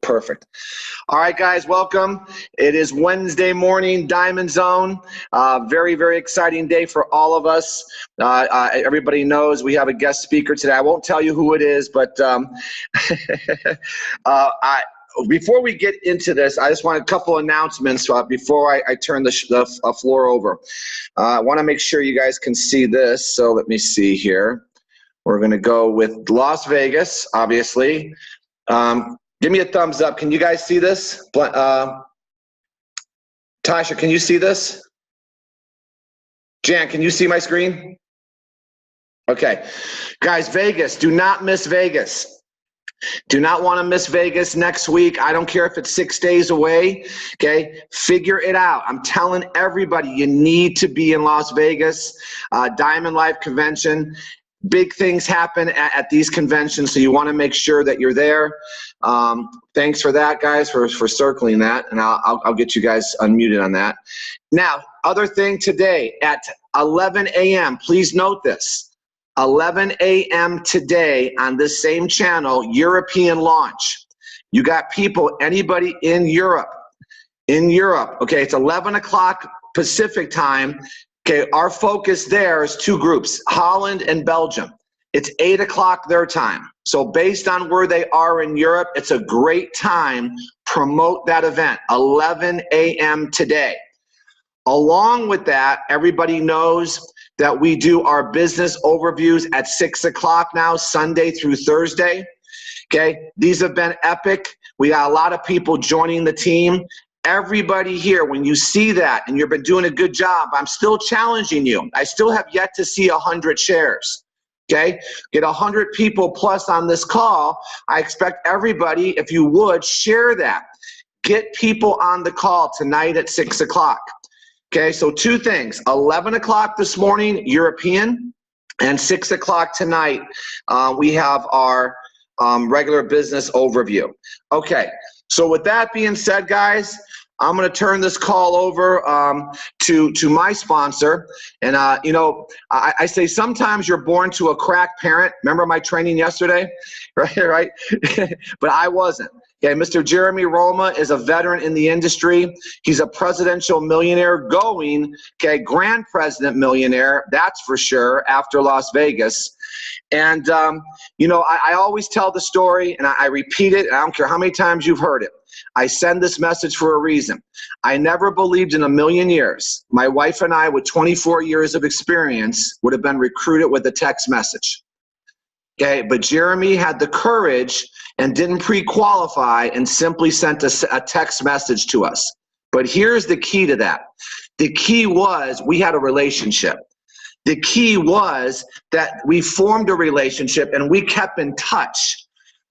Perfect. All right, guys, welcome. It is Wednesday morning, Diamond Zone. Very, very exciting day for all of us. Everybody knows we have a guest speaker today. I won't tell you who it is, but before we get into this, I just want a couple announcements before I turn the floor over. I want to make sure you guys can see this, so let me see here. We're going to go with Las Vegas, obviously. Give me a thumbs up. Can you guys see this? Tasha, can you see this? Jan, can you see my screen? Okay. Guys, Vegas, do not miss Vegas. Do not want to miss Vegas next week. I don't care if it's 6 days away, okay? Figure it out. I'm telling everybody, you need to be in Las Vegas. Diamond Life Convention. Big things happen at these conventions, so you want to make sure that you're there. Thanks for that, guys, for circling that, and I'll get you guys unmuted on that. Now, other thing today at 11 a.m., please note this, 11 a.m. today on this same channel, European launch. You got people, anybody in Europe, okay, it's 11 o'clock Pacific time. Okay, our focus there is two groups, Holland and Belgium. It's 8 o'clock their time. So based on where they are in Europe, it's a great time. Promote that event, 11 a.m. today. Along with that, everybody knows that we do our business overviews at 6 o'clock now, Sunday through Thursday. Okay, these have been epic. We got a lot of people joining the team. Everybody here, when you see that and you've been doing a good job, I'm still challenging you. I still have yet to see 100 shares. Okay, get 100 people plus on this call. I expect everybody, if you would, share that. Get people on the call tonight at 6 o'clock. Okay, so two things, 11 o'clock this morning, European, and 6 o'clock tonight, we have our regular business overview. Okay, so with that being said, guys, I'm going to turn this call over to my sponsor. And, you know, I say sometimes you're born to a crack parent. Remember my training yesterday? Right? But I wasn't. Okay, Mr. Jeremy Roma is a veteran in the industry. He's a presidential millionaire going, okay, grand president millionaire, that's for sure, after Las Vegas. And, you know, I always tell the story, and I repeat it, and I don't care how many times you've heard it. I send this message for a reason. I never believed in a million years my wife and I, with 24 years of experience, would have been recruited with a text message. Okay, but Jeremy had the courage and didn't pre-qualify and simply sent a text message to us. But here's the key to that. The key was we had a relationship. The key was that we formed a relationship and we kept in touch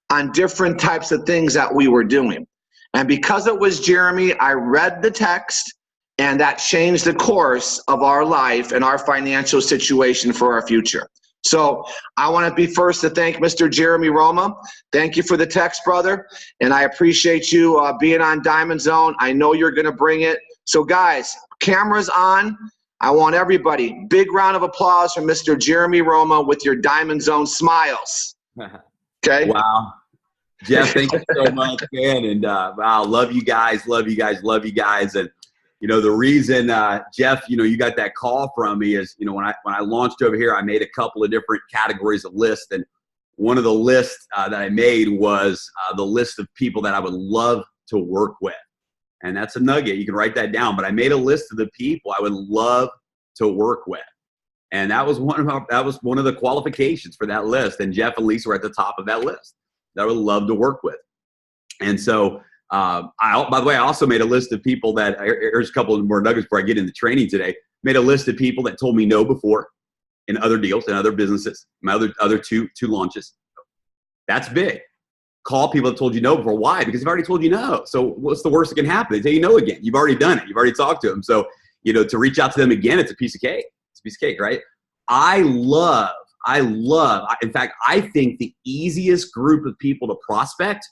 on different types of things that we were doing. And because it was Jeremy, I read the text, and that changed the course of our life and our financial situation for our future. So I want to be first to thank Mr. Jeremy Roma. Thank you for the text, brother. And I appreciate you being on Diamond Zone. I know you're going to bring it. So guys, cameras on. I want everybody, big round of applause for Mr. Jeremy Roma with your Diamond Zone smiles. Okay. Wow. Jeff, thank you so much, man. And wow, love you guys. And, you know, the reason, Jeff, you know, you got that call from me is, you know, when I launched over here, I made a couple of different categories of lists. And one of the lists that I made was the list of people that I would love to work with. And that's a nugget. You can write that down. But I made a list of the people I would love to work with. And that was one of the qualifications for that list. And Jeff and Lisa were at the top of that list that I would love to work with. And so, by the way, I also made a list of people that, here's a couple of more nuggets before I get into training today, made a list of people that told me no before in other deals and other businesses, my other two launches. That's big. Call people that told you no before. Why? Because they've already told you no. So what's the worst that can happen? They tell you no again. You've already done it. You've already talked to them. So, you know, to reach out to them again, it's a piece of cake. It's a piece of cake, right? In fact, I think the easiest group of people to prospect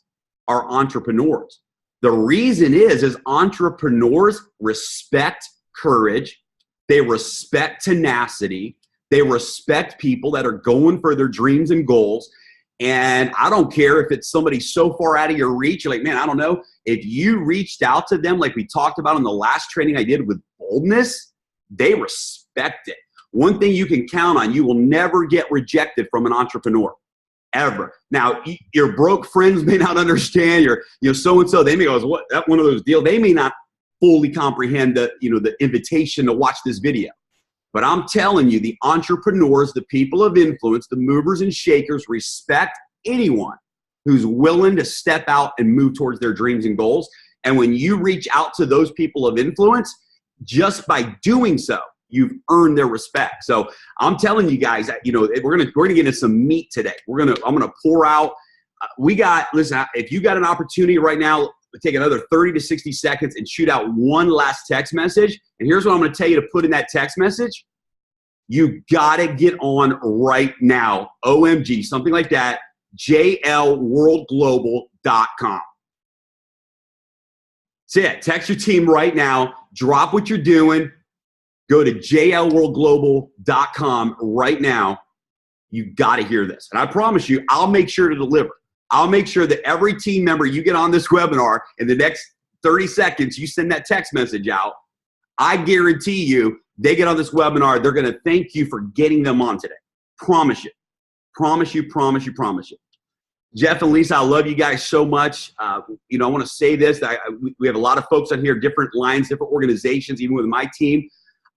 are entrepreneurs. The reason is entrepreneurs respect courage. They respect tenacity. They respect people that are going for their dreams and goals. And I don't care if it's somebody so far out of your reach, you're like, man, I don't know. If you reached out to them like we talked about in the last training I did with boldness, they respect it. One thing you can count on, you will never get rejected from an entrepreneur, ever. Now, your broke friends may not understand, so-and-so, they may go, what, that one of those deals. They may not fully comprehend the invitation to watch this video. But I'm telling you, the entrepreneurs, the people of influence, the movers and shakers respect anyone who's willing to step out and move towards their dreams and goals. And when you reach out to those people of influence, just by doing so, you've earned their respect. So I'm telling you guys, we're gonna get into some meat today. I'm gonna pour out. Listen, if you got an opportunity right now, take another 30 to 60 seconds and shoot out one last text message. And here's what I'm going to tell you to put in that text message. You got to get on right now. OMG, something like that. JLWorldGlobal.com. That's it. Text your team right now. Drop what you're doing. Go to JLWorldGlobal.com right now. You got to hear this. And I promise you, I'll make sure to deliver. I'll make sure that every team member you get on this webinar in the next 30 seconds, you send that text message out. I guarantee you, they get on this webinar, they're going to thank you for getting them on today. Promise you. Promise you, promise you, promise you. Jeff and Lisa, I love you guys so much. I want to say this. We have a lot of folks on here, different lines, different organizations, even with my team.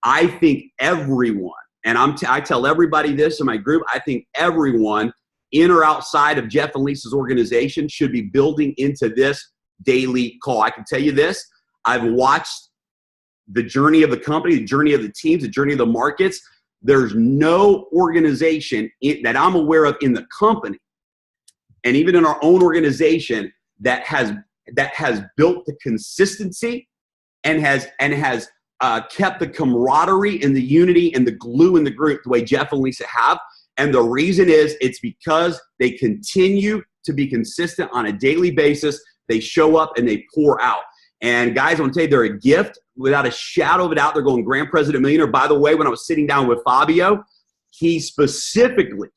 I think everyone, and I tell everybody this in my group, I think everyone in or outside of Jeff and Lisa's organization should be building into this daily call. I can tell you this, I've watched the journey of the company, the journey of the teams, the journey of the markets. There's no organization that I'm aware of in the company, and even in our own organization, that has built the consistency and has kept the camaraderie and the unity and the glue in the group the way Jeff and Lisa have. And the reason is it's because they continue to be consistent on a daily basis. They show up and they pour out. And guys, I want to tell you, they're a gift without a shadow of a doubt. They're going Grand President Millionaire. By the way, when I was sitting down with Fabio, he specifically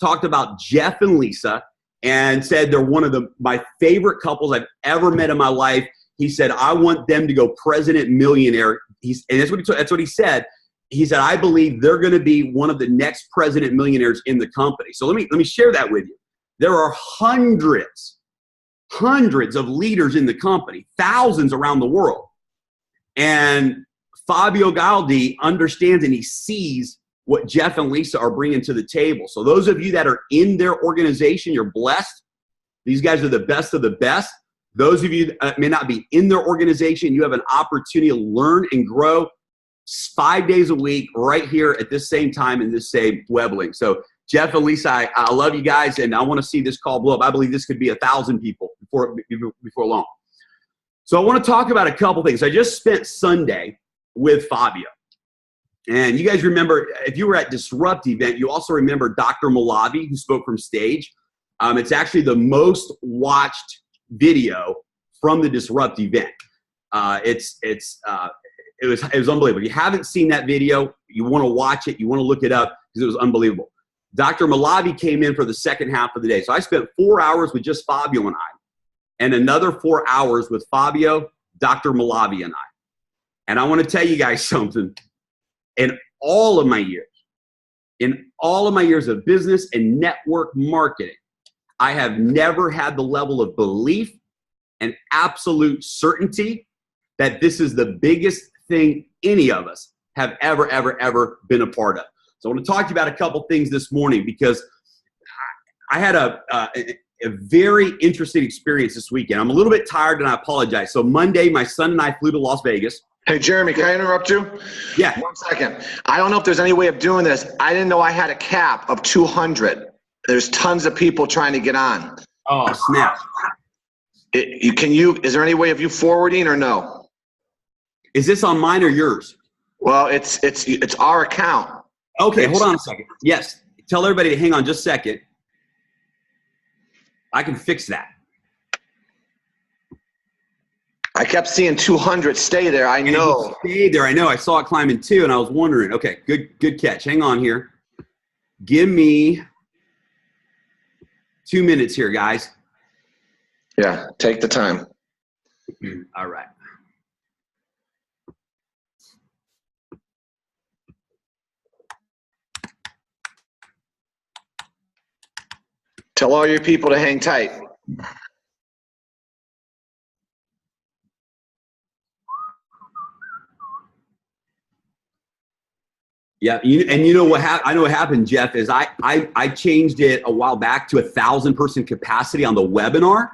talked about Jeff and Lisa and said they're one of my favorite couples I've ever met in my life. He said, I want them to go President Millionaire. And that's what he said. He said, I believe they're going to be one of the next president millionaires in the company. So let me share that with you. There are hundreds of leaders in the company, thousands around the world. And Fabio Galdi understands and he sees what Jeff and Lisa are bringing to the table. So those of you that are in their organization, you're blessed. These guys are the best of the best. Those of you that may not be in their organization, you have an opportunity to learn and grow 5 days a week right here at this same time in this same web link. So Jeff and Lisa, I love you guys, and I want to see this call blow up. I believe this could be 1,000 people before long. So I want to talk about a couple things. I just spent Sunday with Fabio. And you guys remember, if you were at Disrupt event, you also remember Dr. Malavi, who spoke from stage. It's actually the most watched video from the Disrupt event. It was unbelievable. If you haven't seen that video, you want to watch it, you want to look it up, because it was unbelievable. Dr. Malavi came in for the second half of the day. So I spent 4 hours with just Fabio and I, and another 4 hours with Fabio, Dr. Malavi, and I. And I want to tell you guys something. In all of my years of business and network marketing, I have never had the level of belief and absolute certainty that this is the biggest thing any of us have ever been a part of. So I want to talk to you about a couple things this morning, because I had a very interesting experience this weekend. I'm a little bit tired and I apologize. So Monday, my son and I flew to Las Vegas. Hey, Jeremy, can I interrupt you? Yeah. 1 second. I don't know if there's any way of doing this. I didn't know I had a cap of 200. There's tons of people trying to get on. Oh, snap. Is there any way of you forwarding or no? Is this on mine or yours? Well, it's our account. Okay, hold on a second. Yes. Tell everybody to hang on just a second. I can fix that. I kept seeing 200 stay there. I know. Stay there. I know. I saw it climbing too, and I was wondering. Okay, good catch. Hang on here. Give me 2 minutes here, guys. Yeah, take the time. All right. Tell all your people to hang tight. Yeah, and you know what I know what happened, Jeff, is I changed it a while back to 1,000-person capacity on the webinar.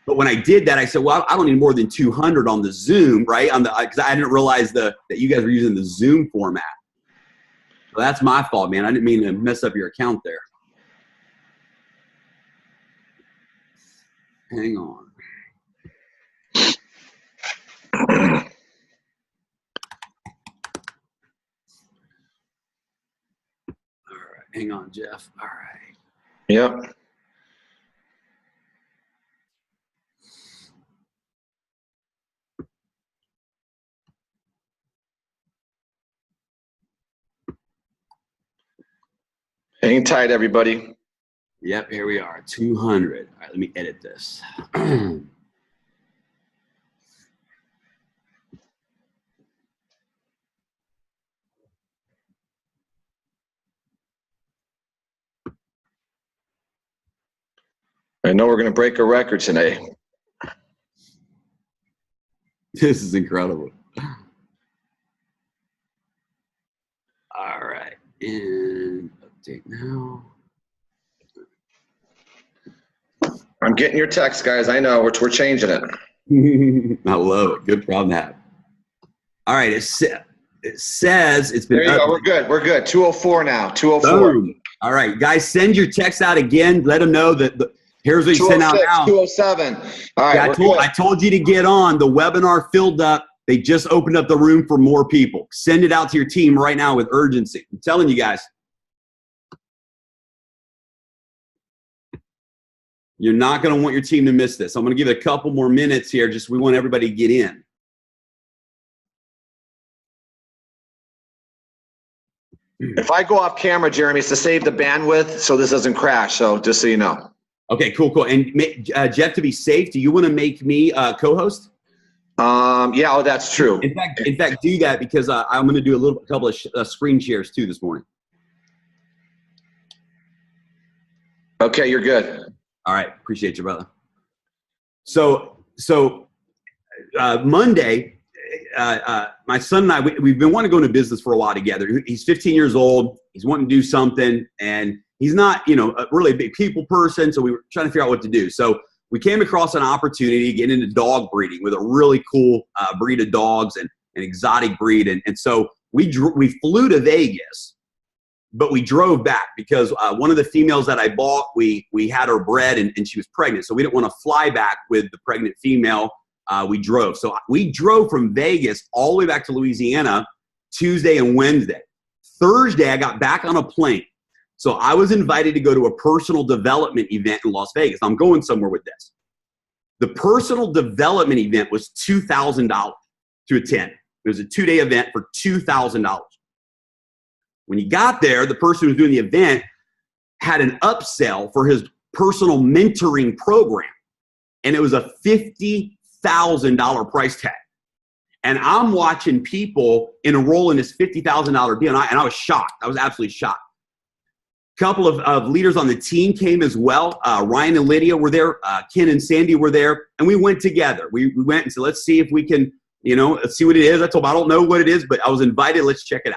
But when I did that, I said, well, I don't need more than 200 on the Zoom, right? Because I didn't realize that you guys were using the Zoom format. So that's my fault, man. I didn't mean to mess up your account there. Hang on. Hang on, Jeff. All right. Yep. Hang tight, everybody. Yep, here we are, 200. All right, let me edit this. I know we're going to break a record today. This is incredible. All right, and update now. I'm getting your text, guys. I know, we're changing it. I love it. Good problem to have. All right, it says it's been. There you go. We're good. We're good. 204 now. 204. Boom. All right, guys, send your text out again. Let them know that here's what you send out now. 207. All right. Yeah, I told you to get on. The webinar filled up. They just opened up the room for more people. Send it out to your team right now with urgency. I'm telling you guys. You're not going to want your team to miss this. I'm going to give it a couple more minutes here. Just we want everybody to get in. If I go off camera, Jeremy, it's to save the bandwidth so this doesn't crash. So just so you know. Okay, cool. And Jeff, to be safe, do you want to make me co-host? Yeah, oh, that's true. In fact, do that because I'm going to do a couple of screen shares too this morning. Okay, you're good. All right, appreciate you, brother. So Monday, my son and I, we've been wanting to go into business for a while together. He's 15 years old. He's wanting to do something, and he's not, really a big people person. So we were trying to figure out what to do. So we came across an opportunity to get into dog breeding with a really cool breed of dogs and an exotic breed. And so we flew to Vegas. But we drove back because one of the females that I bought, we had her bred and she was pregnant. So we didn't want to fly back with the pregnant female. We drove. So we drove from Vegas all the way back to Louisiana Tuesday and Wednesday. Thursday, I got back on a plane. So I was invited to go to a personal development event in Las Vegas. I'm going somewhere with this. The personal development event was $2,000 to attend. It was a 2-day event for $2,000. When you got there, the person who was doing the event had an upsell for his personal mentoring program. And it was a $50,000 price tag. And I'm watching people enroll in this $50,000 deal. And I was shocked. I was absolutely shocked. A couple of leaders on the team came as well. Ryan and Lydia were there. Ken and Sandy were there. And we went together. We went and said, let's see if we can, let's see what it is. I told them, I don't know what it is, but I was invited. Let's check it out.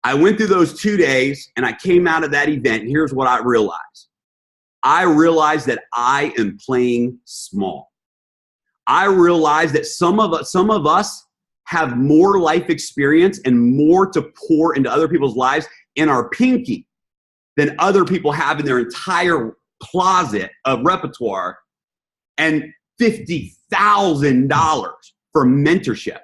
I went through those 2 days and I came out of that event. And here's what I realized. I realized that I am playing small. I realized that some of us have more life experience and more to pour into other people's lives in our pinky than other people have in their entire closet of repertoire, and $50,000 for mentorship.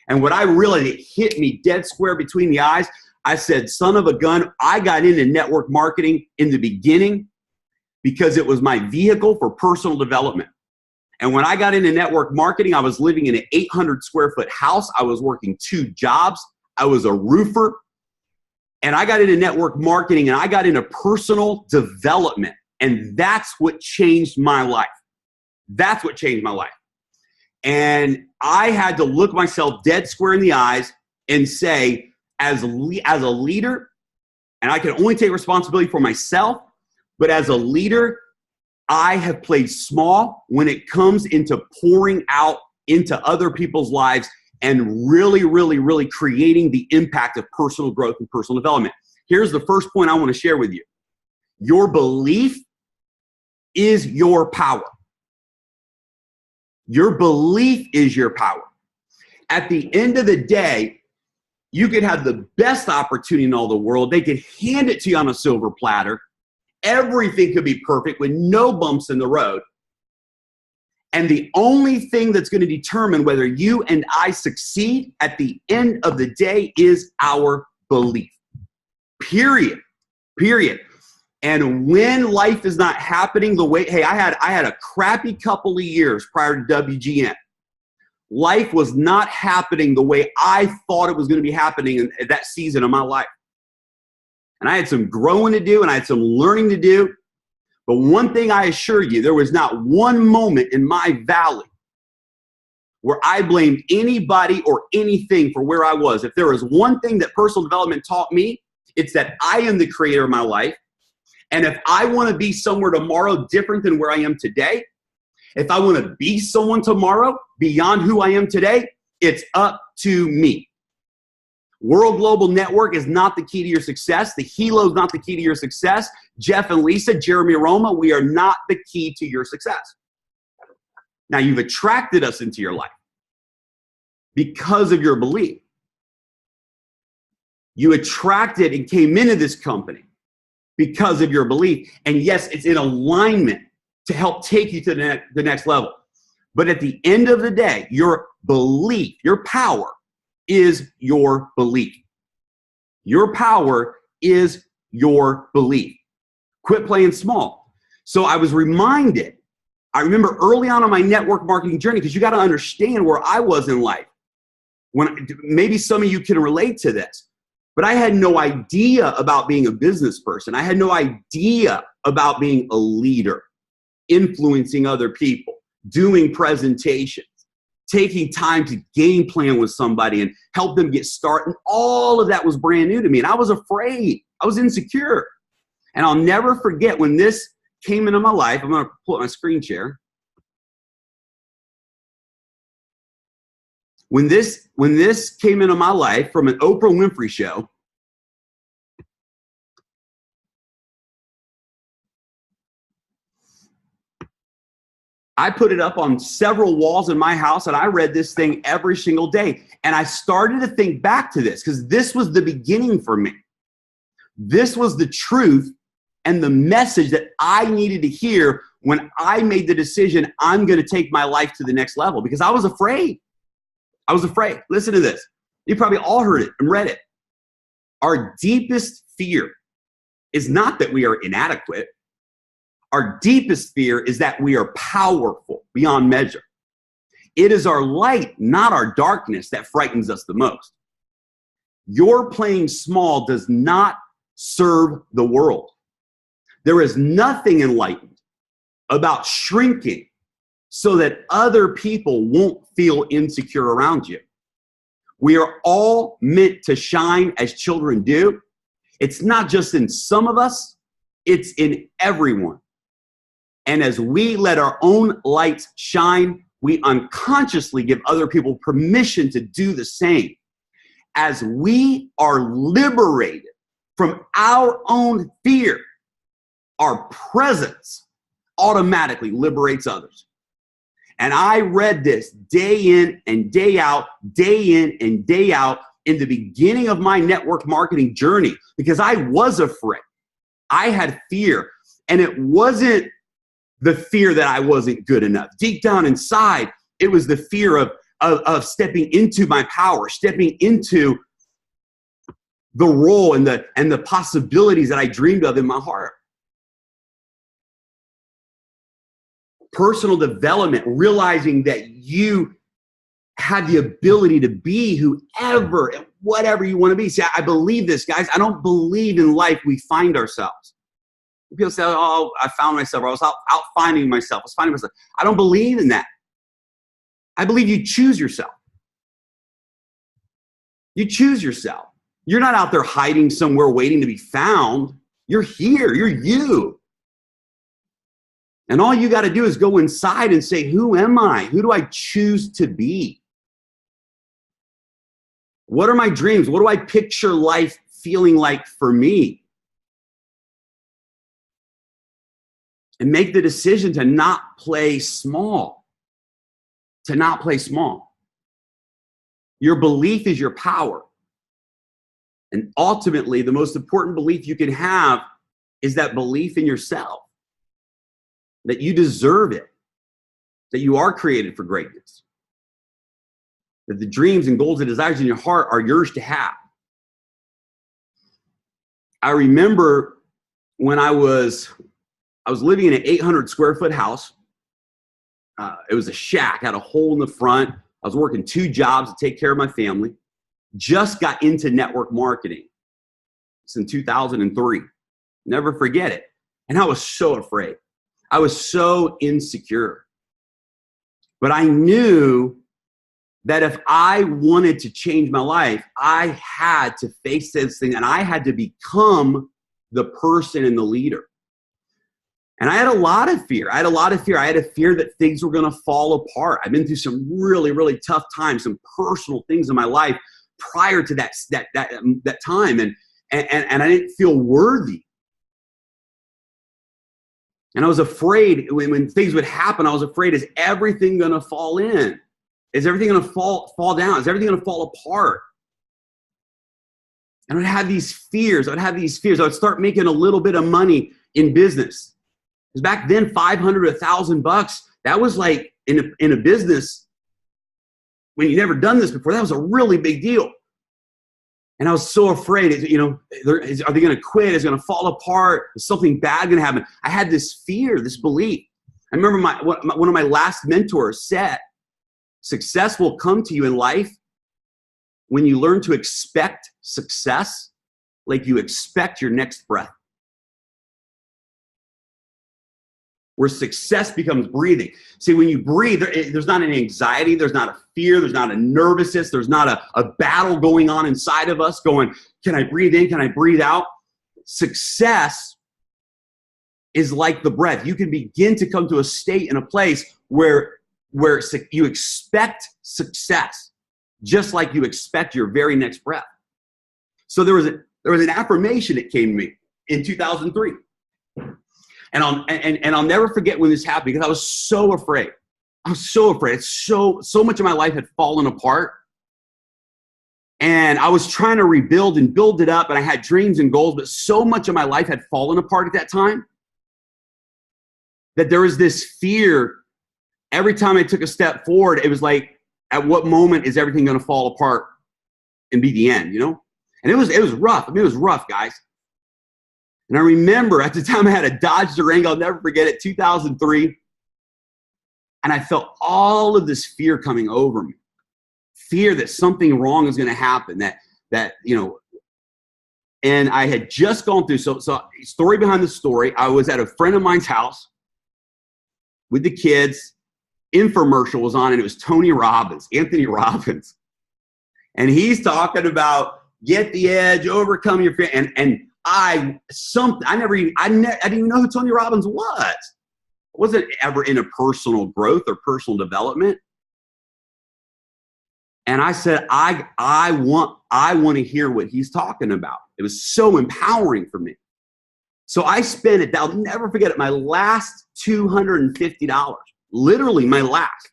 And what I realized, it hit me dead square between the eyes. I said, son of a gun, I got into network marketing in the beginning because it was my vehicle for personal development. And when I got into network marketing, I was living in an 800 square foot house. I was working 2 jobs. I was a roofer. And I got into network marketing and I got into personal development. And that's what changed my life. That's what changed my life. And I had to look myself dead square in the eyes and say, as a leader, and I can only take responsibility for myself, but as a leader, I have played small when it comes into pouring out into other people's lives and really, really, really creating the impact of personal growth and personal development. Here's the first point I want to share with you. Your belief is your power. Your belief is your power. At the end of the day, you could have the best opportunity in all the world. They could hand it to you on a silver platter. Everything could be perfect with no bumps in the road. And the only thing that's going to determine whether you and I succeed at the end of the day is our belief. Period. Period. And when life is not happening the way, hey, I had a crappy couple of years prior to WGN. Life was not happening the way I thought it was going to be happening in that season of my life. And I had some growing to do and I had some learning to do. But one thing I assure you, there was not one moment in my valley where I blamed anybody or anything for where I was. If there was one thing that personal development taught me, it's that I am the creator of my life. And if I want to be somewhere tomorrow different than where I am today, if I want to be someone tomorrow beyond who I am today, it's up to me. World Global Network is not the key to your success. The Helo is not the key to your success. Jeff and Lisa, Jeremy Roma, we are not the key to your success. Now, you've attracted us into your life because of your belief. You attracted and came into this company because of your belief. And yes, it's in alignment to help take you to the next level. But at the end of the day, your belief, your power is your belief. Your power is your belief. Quit playing small. So I was reminded, I remember early on in my network marketing journey, because you got to understand where I was in life. When maybe some of you can relate to this. But I had no idea about being a business person. I had no idea about being a leader, influencing other people, doing presentations, taking time to game plan with somebody and help them get started. And all of that was brand new to me. And I was afraid. I was insecure. And I'll never forget when this came into my life. I'm going to pull up my screen share. When this came into my life from an Oprah Winfrey show, I put it up on several walls in my house and I read this thing every single day. And I started to think back to this because this was the beginning for me. This was the truth and the message that I needed to hear when I made the decision I'm going to take my life to the next level because I was afraid. I was afraid. Listen to this. You probably all heard it and read it. Our deepest fear is not that we are inadequate. Our deepest fear is that we are powerful beyond measure. It is our light, not our darkness, that frightens us the most. Your playing small does not serve the world. There is nothing enlightened about shrinking so that other people won't feel insecure around you. We are all meant to shine as children do. It's not just in some of us, it's in everyone. And as we let our own lights shine, we unconsciously give other people permission to do the same. As we are liberated from our own fear, our presence automatically liberates others. And I read this day in and day out, day in and day out in the beginning of my network marketing journey because I was afraid. I had fear. And it wasn't the fear that I wasn't good enough. Deep down inside, it was the fear of stepping into my power, stepping into the role and the possibilities that I dreamed of in my heart. Personal development, realizing that you had the ability to be whoever and whatever you want to be. See, I believe this, guys. I don't believe in life we find ourselves. People say, oh, I found myself, or I was out finding myself. I was finding myself. I don't believe in that. I believe you choose yourself. You choose yourself. You're not out there hiding somewhere waiting to be found. You're here. You're you. And all you got to do is go inside and say, who am I? Who do I choose to be? What are my dreams? What do I picture life feeling like for me? And make the decision to not play small. To not play small. Your belief is your power. And ultimately, the most important belief you can have is that belief in yourself. That you deserve it. That you are created for greatness. That the dreams and goals and desires in your heart are yours to have. I remember when I was living in an 800 square foot house. It was a shack, had a hole in the front. I was working 2 jobs to take care of my family. Just got into network marketing. It's in 2003. Never forget it. And I was so afraid. I was so insecure. But I knew that if I wanted to change my life, I had to face this thing and I had to become the person and the leader. And I had a lot of fear. I had a fear that things were going to fall apart. I've been through some really, really tough times, some personal things in my life prior to that time. And I didn't feel worthy. And I was afraid when things would happen, I was afraid, is everything going to fall in? Is everything going to fall down? Is everything going to fall apart? And I'd have these fears. I would start making a little bit of money in business. Because back then, $500 to $1,000, that was like in a business, when you never done this before, that was a really big deal. And I was so afraid, are they going to quit? Is it going to fall apart? Is something bad going to happen? I had this fear, this belief. I remember one of my last mentors said, success will come to you in life when you learn to expect success like you expect your next breath. Where success becomes breathing. See, when you breathe, there's not an anxiety, there's not a fear, there's not a nervousness, there's not a battle going on inside of us going, can I breathe in, can I breathe out? Success is like the breath. You can begin to come to a state and a place where you expect success, just like you expect your very next breath. So there was an affirmation that came to me in 2003. And I'll never forget when this happened because I was so afraid. So much of my life had fallen apart. And I was trying to rebuild and build it up. And I had dreams and goals, but so much of my life had fallen apart at that time that there was this fear. Every time I took a step forward, it was like, at what moment is everything going to fall apart and be the end, And it was rough. It was rough, guys. And I remember at the time I had a Dodge Durango, I'll never forget it, 2003. And I felt all of this fear coming over me. Fear that something wrong is going to happen, and I had just gone through, so story behind the story, I was at a friend of mine's house with the kids. Infomercial was on and it was Anthony Robbins. And he's talking about get the edge, overcome your fear. And I didn't even know who Tony Robbins was. I wasn't ever into personal growth or personal development. And I said, I want to hear what he's talking about. It was so empowering for me. So I spent it, I'll never forget it, my last $250, literally my last.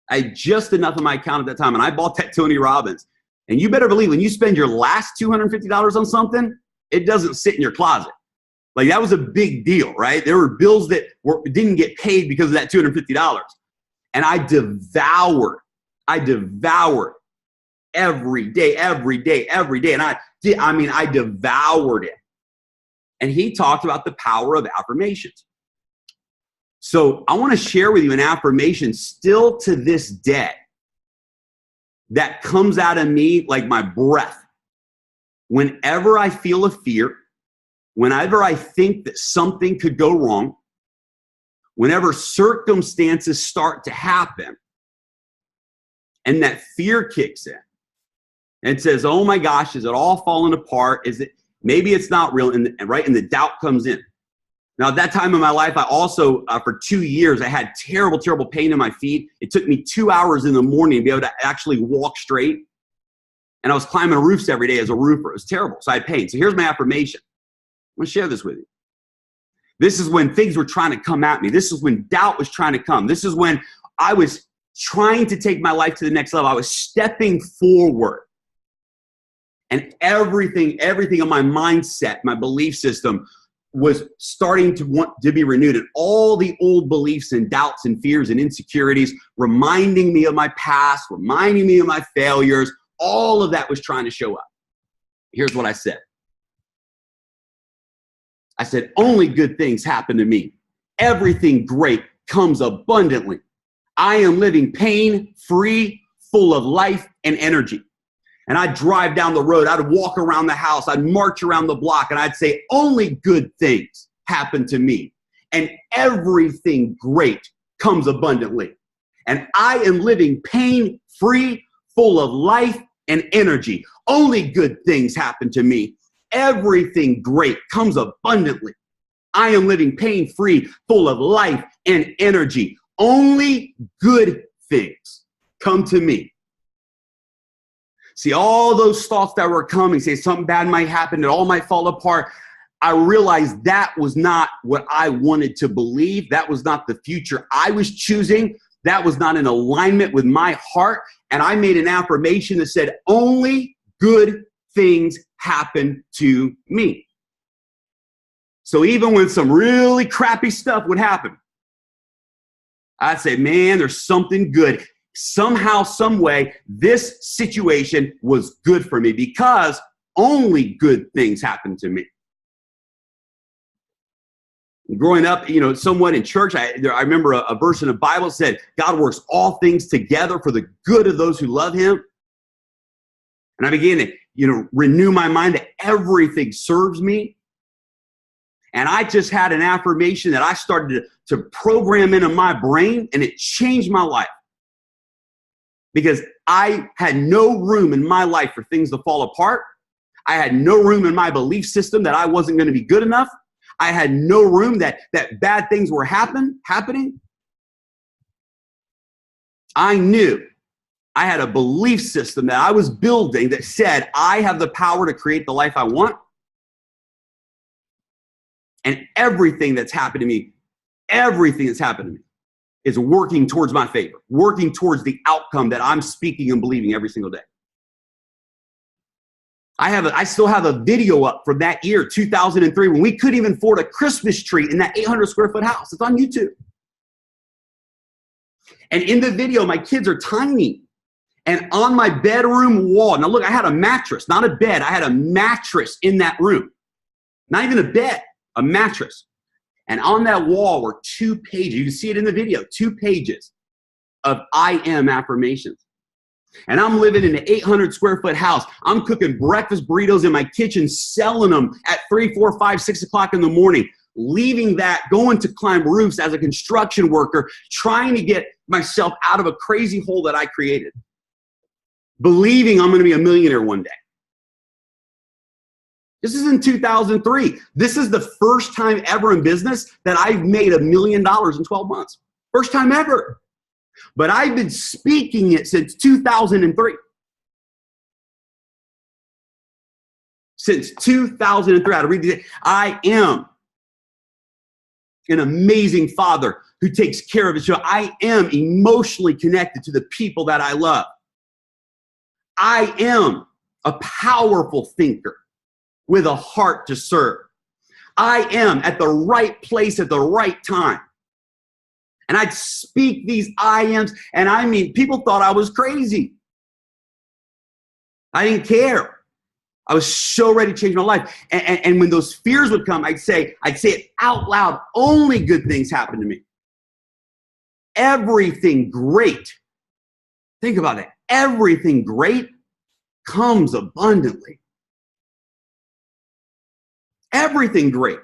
I had just enough in my account at that time, and I bought that Tony Robbins. And you better believe when you spend your last $250 on something, it doesn't sit in your closet. Like that was a big deal, right? There were bills that didn't get paid because of that $250. And I devoured every day. And I devoured it. And he talked about the power of affirmations. So I want to share with you an affirmation still to this day that comes out of me like my breath. Whenever I feel a fear, whenever I think that something could go wrong, whenever circumstances start to happen, and that fear kicks in and says, oh my gosh, is it all falling apart? Is it, maybe it's not real, and the doubt comes in. Now, at that time in my life, I also, for 2 years, I had terrible, terrible pain in my feet. It took me 2 hours in the morning to be able to actually walk straight. And I was climbing roofs every day as a roofer. It was terrible. So I had pain. So here's my affirmation. I'm going to share this with you. This is when things were trying to come at me. This is when doubt was trying to come. This is when I was trying to take my life to the next level. I was stepping forward. And everything in my mindset, my belief system was starting to want to be renewed. And all the old beliefs and doubts and fears and insecurities, reminding me of my past, reminding me of my failures, all of that was trying to show up. Here's what I said. I said, only good things happen to me. Everything great comes abundantly. I am living pain-free, full of life and energy. And I'd drive down the road, I'd walk around the house, I'd march around the block, and I'd say, only good things happen to me. And everything great comes abundantly. And I am living pain-free, full of life and energy. Only good things happen to me. Everything great comes abundantly. I am living pain-free, full of life and energy. Only good things come to me. See, all those thoughts that were coming, say something bad might happen, it all might fall apart. I realized that was not what I wanted to believe. That was not the future I was choosing. That was not in alignment with my heart. And I made an affirmation that said, only good things happen to me. So even when some really crappy stuff would happen, I'd say, man, there's something good. Somehow, some way, this situation was good for me because only good things happen to me. Growing up, somewhat in church, I remember a verse in the Bible said, God works all things together for the good of those who love him. And I began to, renew my mind that everything serves me. And I just had an affirmation that I started to program into my brain, and it changed my life. Because I had no room in my life for things to fall apart. I had no room in my belief system that I wasn't going to be good enough. I had no room that bad things were happening. I knew I had a belief system that I was building that said I have the power to create the life I want. And everything that's happened to me is working towards my favor, working towards the outcome that I'm speaking and believing every single day. I still have a video up from that year, 2003, when we couldn't even afford a Christmas tree in that 800 square foot house. It's on YouTube. And in the video, my kids are tiny. And on my bedroom wall, now look, I had a mattress, not a bed. I had a mattress in that room. Not even a bed, a mattress. And on that wall were 2 pages. You can see it in the video, 2 pages of I am affirmations. And I'm living in an 800 square foot house. I'm cooking breakfast burritos in my kitchen, selling them at 3, 4, 5, 6 o'clock in the morning, leaving that, going to climb roofs as a construction worker, trying to get myself out of a crazy hole that I created, believing I'm going to be a millionaire one day. This is in 2003. This is the first time ever in business that I've made $1 million in 12 months. First time ever. But I've been speaking it since 2003. Since 2003. I read it. I am an amazing father who takes care of his children. I am emotionally connected to the people that I love. I am a powerful thinker with a heart to serve. I am at the right place at the right time. And I'd speak these I ams, and I mean, people thought I was crazy. I didn't care. I was so ready to change my life. And when those fears would come, I'd say it out loud, only good things happen to me. Everything great, think about it, everything great comes abundantly. Everything great.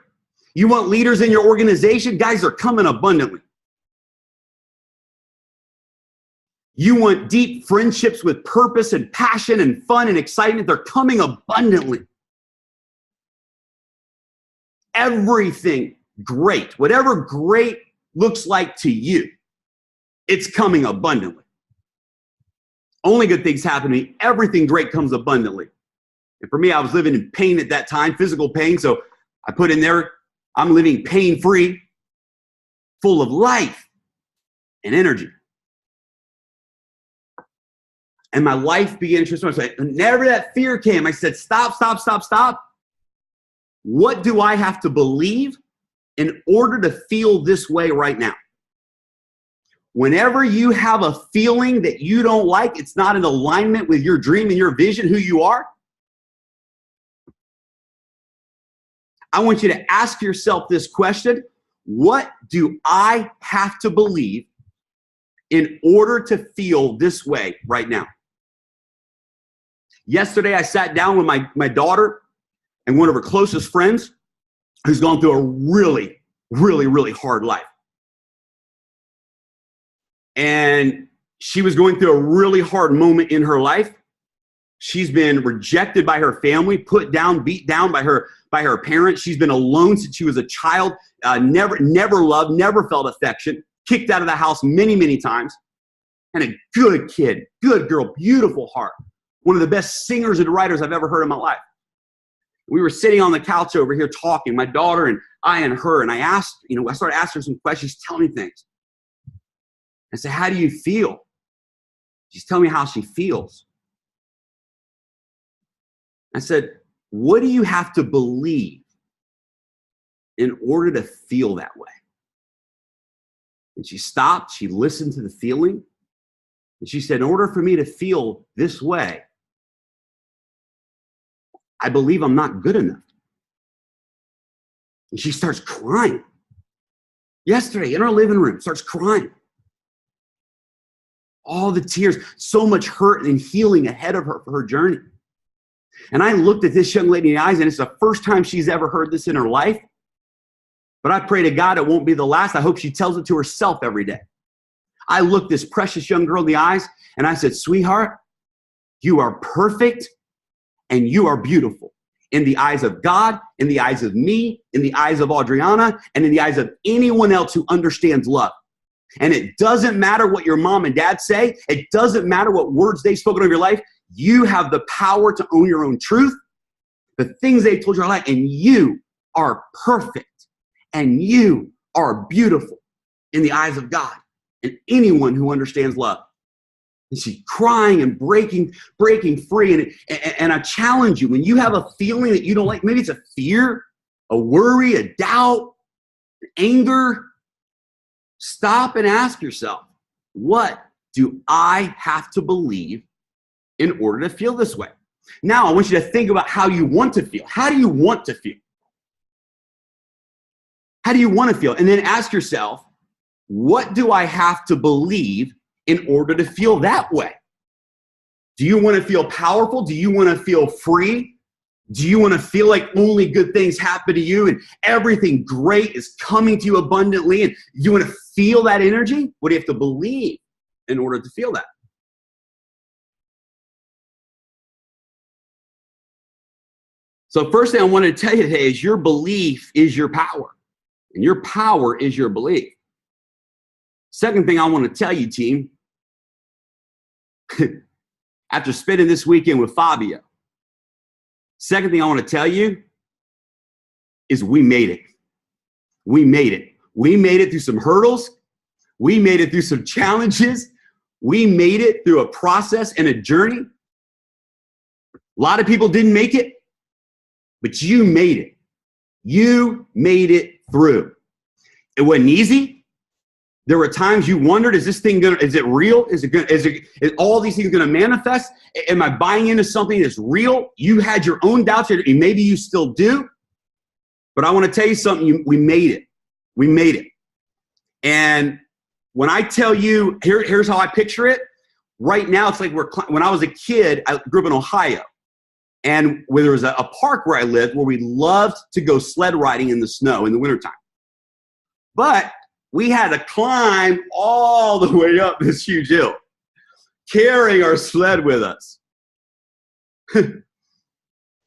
You want leaders in your organization? Guys, are coming abundantly. You want deep friendships with purpose and passion and fun and excitement? They're coming abundantly. Everything great, whatever great looks like to you, it's coming abundantly. Only good things happen to me. Everything great comes abundantly. And for me, I was living in pain at that time, physical pain. So I put in there, I'm living pain-free, full of life and energy. And my life began to transform. So whenever that fear came, I said, stop, stop, stop, stop. What do I have to believe in order to feel this way right now? Whenever you have a feeling that you don't like, it's not in alignment with your dream and your vision, who you are, I want you to ask yourself this question: what do I have to believe in order to feel this way right now? Yesterday, I sat down with my daughter and one of her closest friends who's gone through a really, really, really hard life. And she was going through a really hard moment in her life. She's been rejected by her family, put down, beat down by her parents. She's been alone since she was a child, never loved, never felt affection, kicked out of the house many, many times. And a good kid, good girl, beautiful heart. One of the best singers and writers I've ever heard in my life. We were sitting on the couch over here talking, my daughter and I and her, and I started asking her some questions, tell me things. I said, how do you feel? She's telling me how she feels. I said, what do you have to believe in order to feel that way? And she stopped, she listened to the feeling, and she said, in order for me to feel this way, I believe I'm not good enough. And she starts crying. Yesterday, in our living room, starts crying. All the tears, so much hurt and healing ahead of her for her journey. And I looked at this young lady in the eyes, and it's the first time she's ever heard this in her life. But I pray to God it won't be the last. I hope she tells it to herself every day. I looked this precious young girl in the eyes, and I said, sweetheart, you are perfect, and you are beautiful. In the eyes of God, in the eyes of me, in the eyes of Adriana, and in the eyes of anyone else who understands love. And it doesn't matter what your mom and dad say. It doesn't matter what words they've spoken over your life. You have the power to own your own truth, the things they've told you in life, and you are perfect, and you are beautiful in the eyes of God and anyone who understands love. And she's crying and breaking free. And I challenge you, when you have a feeling that you don't like, maybe it's a fear, a worry, a doubt, anger, stop and ask yourself, what do I have to believe in order to feel this way? Now, I want you to think about how you want to feel. How do you want to feel? How do you want to feel? And then ask yourself, what do I have to believe in order to feel that way? Do you want to feel powerful? Do you want to feel free? Do you want to feel like only good things happen to you and everything great is coming to you abundantly, and you want to feel that energy? What do you have to believe in order to feel that? So first thing I wanted to tell you today is your belief is your power, and your power is your belief. Second thing I want to tell you, team, after spending this weekend with Fabio, second thing I want to tell you is we made it. We made it. We made it through some hurdles. We made it through some challenges. We made it through a process and a journey. A lot of people didn't make it, but you made it. You made it through. It wasn't easy. There were times you wondered, is this thing is it real? Is all these things gonna manifest? Am I buying into something that's real? You had your own doubts, and maybe you still do. But I wanna tell you something, we made it. We made it. And when I tell you, here's how I picture it. Right now, it's like when I was a kid, I grew up in Ohio. And where there was a park where I lived where we loved to go sled riding in the snow in the wintertime. But we had to climb all the way up this huge hill, carrying our sled with us. And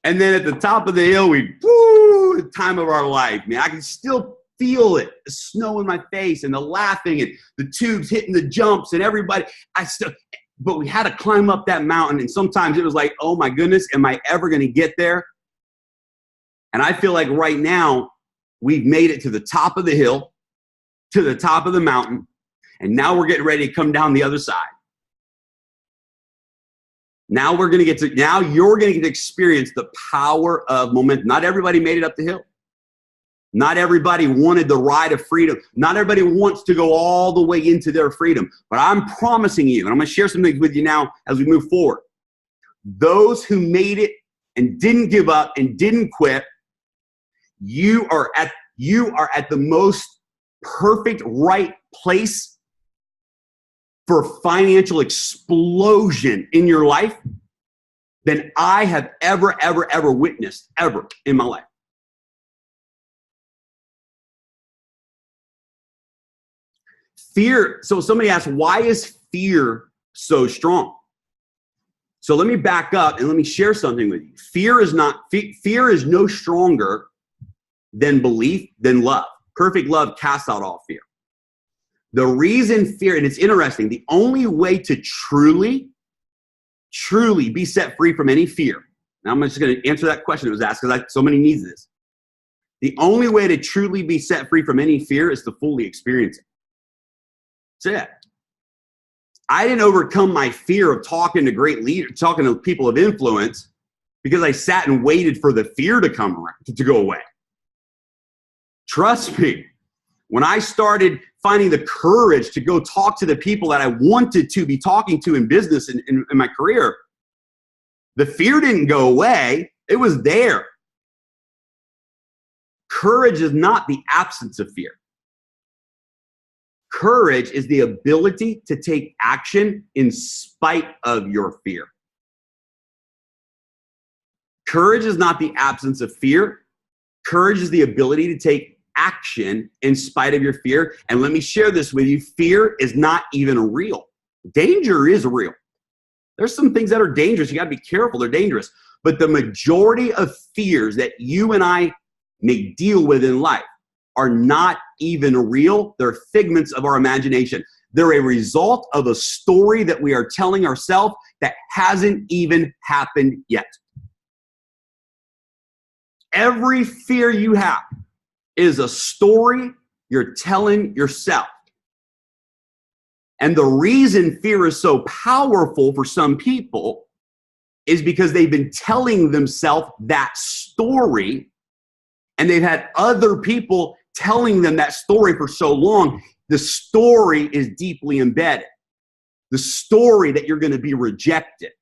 then at the top of the hill, the time of our life, man. I can still feel it, the snow in my face and the laughing and the tubes hitting the jumps and everybody. But we had to climb up that mountain, and sometimes it was like, oh my goodness, am I ever going to get there? And I feel like right now we've made it to the top of the hill, to the top of the mountain, and now we're getting ready to come down the other side. Now you're going to get to experience the power of momentum. Not everybody made it up the hill. Not everybody wanted the ride of freedom. Not everybody wants to go all the way into their freedom. But I'm promising you, and I'm going to share some things with you now as we move forward. Those who made it and didn't give up and didn't quit, you are at the most perfect right place for financial explosion in your life than I have ever witnessed ever in my life. Fear. So somebody asked, why is fear so strong? So let me back up and let me share something with you. Fear is no stronger than belief, than love. Perfect love casts out all fear. The reason fear, and it's interesting, the only way to truly be set free from any fear. Now I'm just going to answer that question that was asked because so many needs this. The only way to truly be set free from any fear is to fully experience it. That's it. I didn't overcome my fear of talking to great leaders, talking to people of influence, because I sat and waited for the fear to come around, to go away. Trust me, when I started finding the courage to go talk to the people that I wanted to be talking to in business and in my career, the fear didn't go away. It was there. Courage is not the absence of fear. Courage is the ability to take action in spite of your fear. Courage is not the absence of fear. Courage is the ability to take action in spite of your fear. And let me share this with you. Fear is not even real. Danger is real. There's some things that are dangerous. You got to be careful. They're dangerous. But the majority of fears that you and I may deal with in life are not even real. They're figments of our imagination. They're a result of a story that we are telling ourselves that hasn't even happened yet. Every fear you have is a story you're telling yourself. And the reason fear is so powerful for some people is because they've been telling themselves that story, and they've had other people telling them that story for so long. The story is deeply embedded. The story that you're going to be rejected.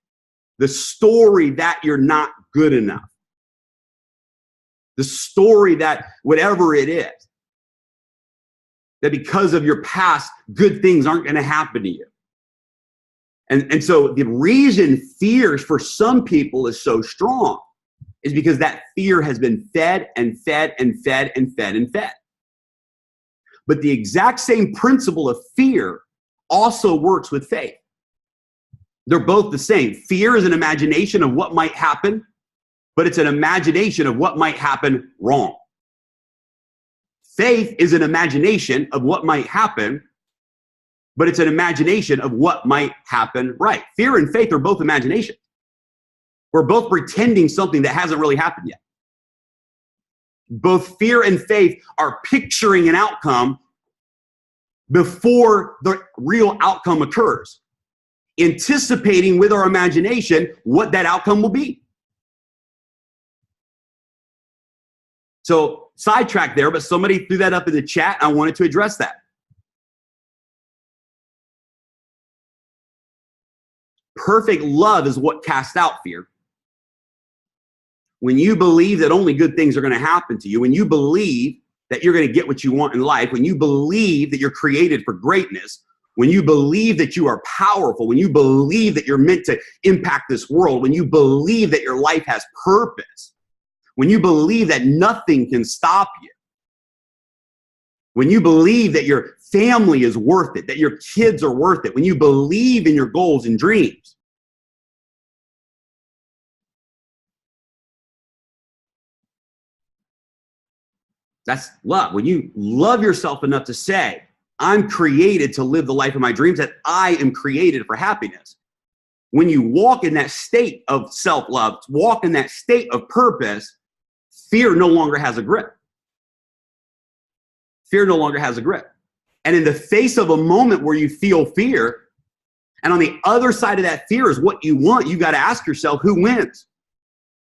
The story that you're not good enough. The story that whatever it is, that because of your past, good things aren't going to happen to you. And so the reason fear for some people is so strong is because that fear has been fed and fed and fed and fed and fed. But the exact same principle of fear also works with faith. They're both the same. Fear is an imagination of what might happen, but it's an imagination of what might happen wrong. Faith is an imagination of what might happen, but it's an imagination of what might happen right. Fear and faith are both imagination. We're both pretending something that hasn't really happened yet. Both fear and faith are picturing an outcome before the real outcome occurs, anticipating with our imagination what that outcome will be. So, sidetrack there, but somebody threw that up in the chat. I wanted to address that. Perfect love is what casts out fear. When you believe that only good things are going to happen to you, when you believe that you're going to get what you want in life, when you believe that you're created for greatness, when you believe that you are powerful, when you believe that you're meant to impact this world, when you believe that your life has purpose, when you believe that nothing can stop you, when you believe that your family is worth it, that your kids are worth it, when you believe in your goals and dreams, that's love. When you love yourself enough to say, I'm created to live the life of my dreams, that I am created for happiness. When you walk in that state of self-love, walk in that state of purpose, fear no longer has a grip. Fear no longer has a grip. And in the face of a moment where you feel fear, and on the other side of that fear is what you want, you got to ask yourself, who wins?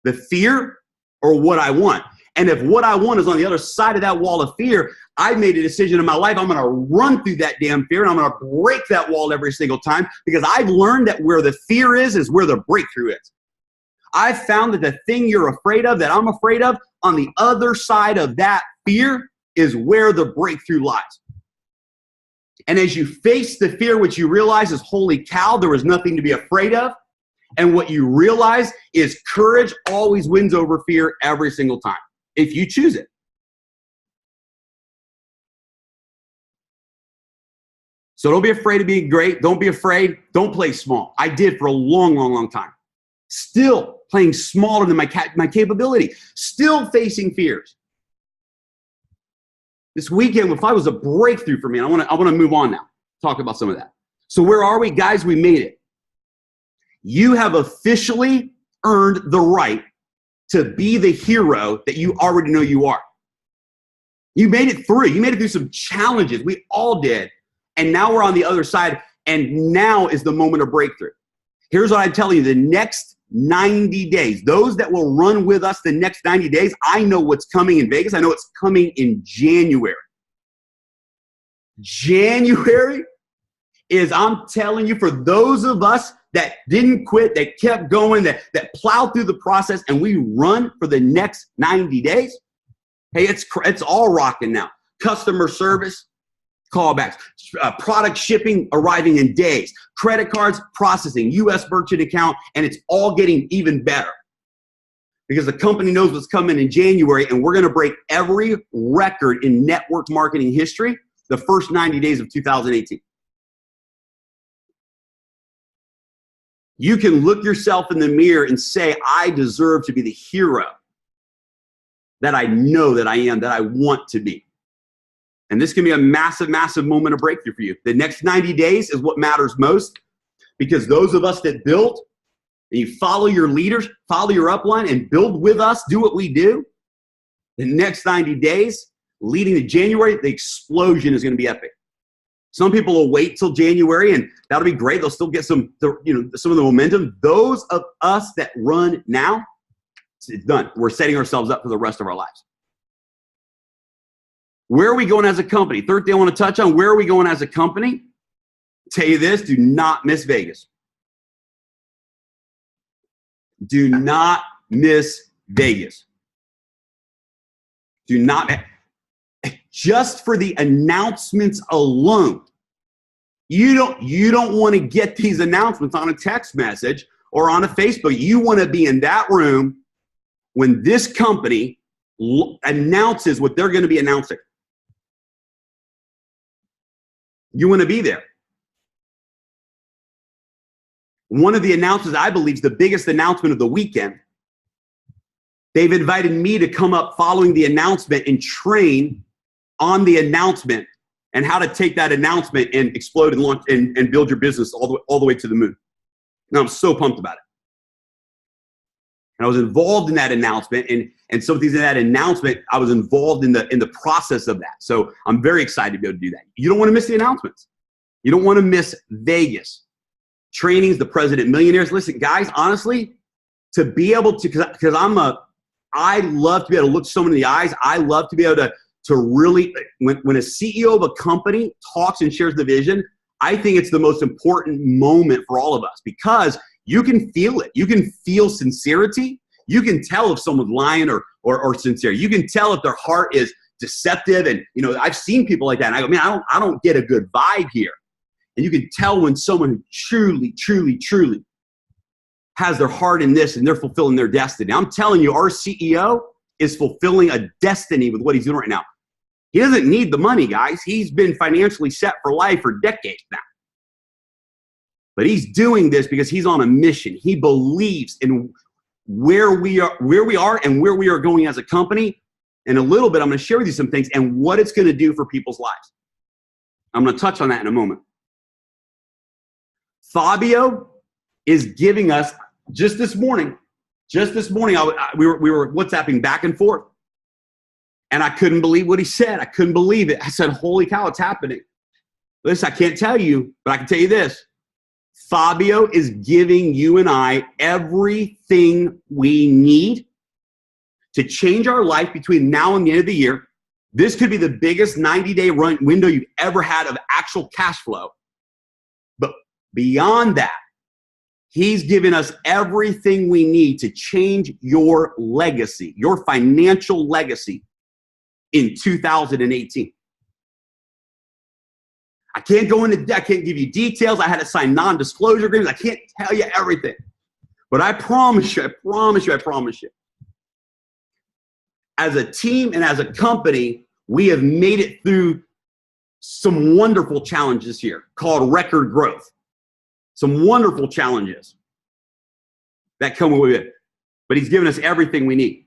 The fear or what I want? And if what I want is on the other side of that wall of fear, I've made a decision in my life, I'm going to run through that damn fear and I'm going to break that wall every single time, because I've learned that where the fear is where the breakthrough is. I've found that the thing you're afraid of, that I'm afraid of, on the other side of that fear is where the breakthrough lies. And as you face the fear, what you realize is, holy cow, there was nothing to be afraid of. And what you realize is courage always wins over fear every single time, if you choose it. So don't be afraid of being great. Don't be afraid. Don't play small. I did for a long, long, long time. Still playing smaller than my capability. Still facing fears. This weekend, if I was a breakthrough for me, and I want to move on now, talk about some of that. So where are we? Guys, we made it. You have officially earned the right to be the hero that you already know you are. You made it through. You made it through some challenges. We all did. And now we're on the other side, and now is the moment of breakthrough. Here's what I'm telling you. The next 90 days, those that will run with us the next 90 days, I know what's coming in Vegas. I know it's coming in January. January is, I'm telling you, for those of us that didn't quit, that kept going, that plowed through the process, and we run for the next 90 days, hey, it's all rocking now. Customer service, callbacks, product shipping arriving in days, credit cards processing, U.S. merchant account, and it's all getting even better because the company knows what's coming in January, and we're going to break every record in network marketing history the first 90 days of 2018. You can look yourself in the mirror and say, I deserve to be the hero that I know that I am, that I want to be. And this can be a massive, massive moment of breakthrough for you. The next 90 days is what matters most, because those of us that build, and you follow your leaders, follow your upline, and build with us, do what we do, the next 90 days leading to January, the explosion is going to be epic. Some people will wait till January, and that'll be great. They'll still get some of the momentum. Those of us that run now, it's done. We're setting ourselves up for the rest of our lives. Where are we going as a company? Third thing I want to touch on, where are we going as a company? Tell you this, do not miss Vegas. Do not miss Vegas. Do not, just for the announcements alone. You don't want to get these announcements on a text message or on a Facebook. You want to be in that room when this company announces what they're going to be announcing. You want to be there. One of the announcements, I believe, is the biggest announcement of the weekend. They've invited me to come up following the announcement and train on the announcement and how to take that announcement and explode and launch and build your business all the way to the moon. And I'm so pumped about it. And I was involved in that announcement, and some things in that announcement, I was involved in the process of that. So I'm very excited to be able to do that. You don't want to miss the announcements. You don't want to miss Vegas. Trainings, the President Millionaires. Listen, guys, honestly, to be able to, because I love to be able to look someone in the eyes. I love to be able to really, when a CEO of a company talks and shares the vision, I think it's the most important moment for all of us, because you can feel it. You can feel sincerity. You can tell if someone's lying or sincere. You can tell if their heart is deceptive. And, I've seen people like that. And I go, man, I don't get a good vibe here. And you can tell when someone who truly, truly, truly has their heart in this and they're fulfilling their destiny. I'm telling you, our CEO is fulfilling a destiny with what he's doing right now. He doesn't need the money, guys. He's been financially set for life for decades now. But he's doing this because he's on a mission. He believes in where we are and where we are going as a company. In a little bit, I'm going to share with you some things and what it's going to do for people's lives. I'm going to touch on that in a moment. Fabio is giving us, just this morning, we were WhatsApping back and forth. And I couldn't believe what he said. I couldn't believe it. I said, holy cow, it's happening. Listen, I can't tell you, but I can tell you this. Fabio is giving you and I everything we need to change our life between now and the end of the year. This could be the biggest 90-day run window you've ever had of actual cash flow. But beyond that, he's given us everything we need to change your legacy, your financial legacy in 2018. I can't give you details. I had to sign non-disclosure agreements. I can't tell you everything. But I promise you, as a team and as a company, we have made it through some wonderful challenges here called record growth. Some wonderful challenges that come with it. But he's given us everything we need.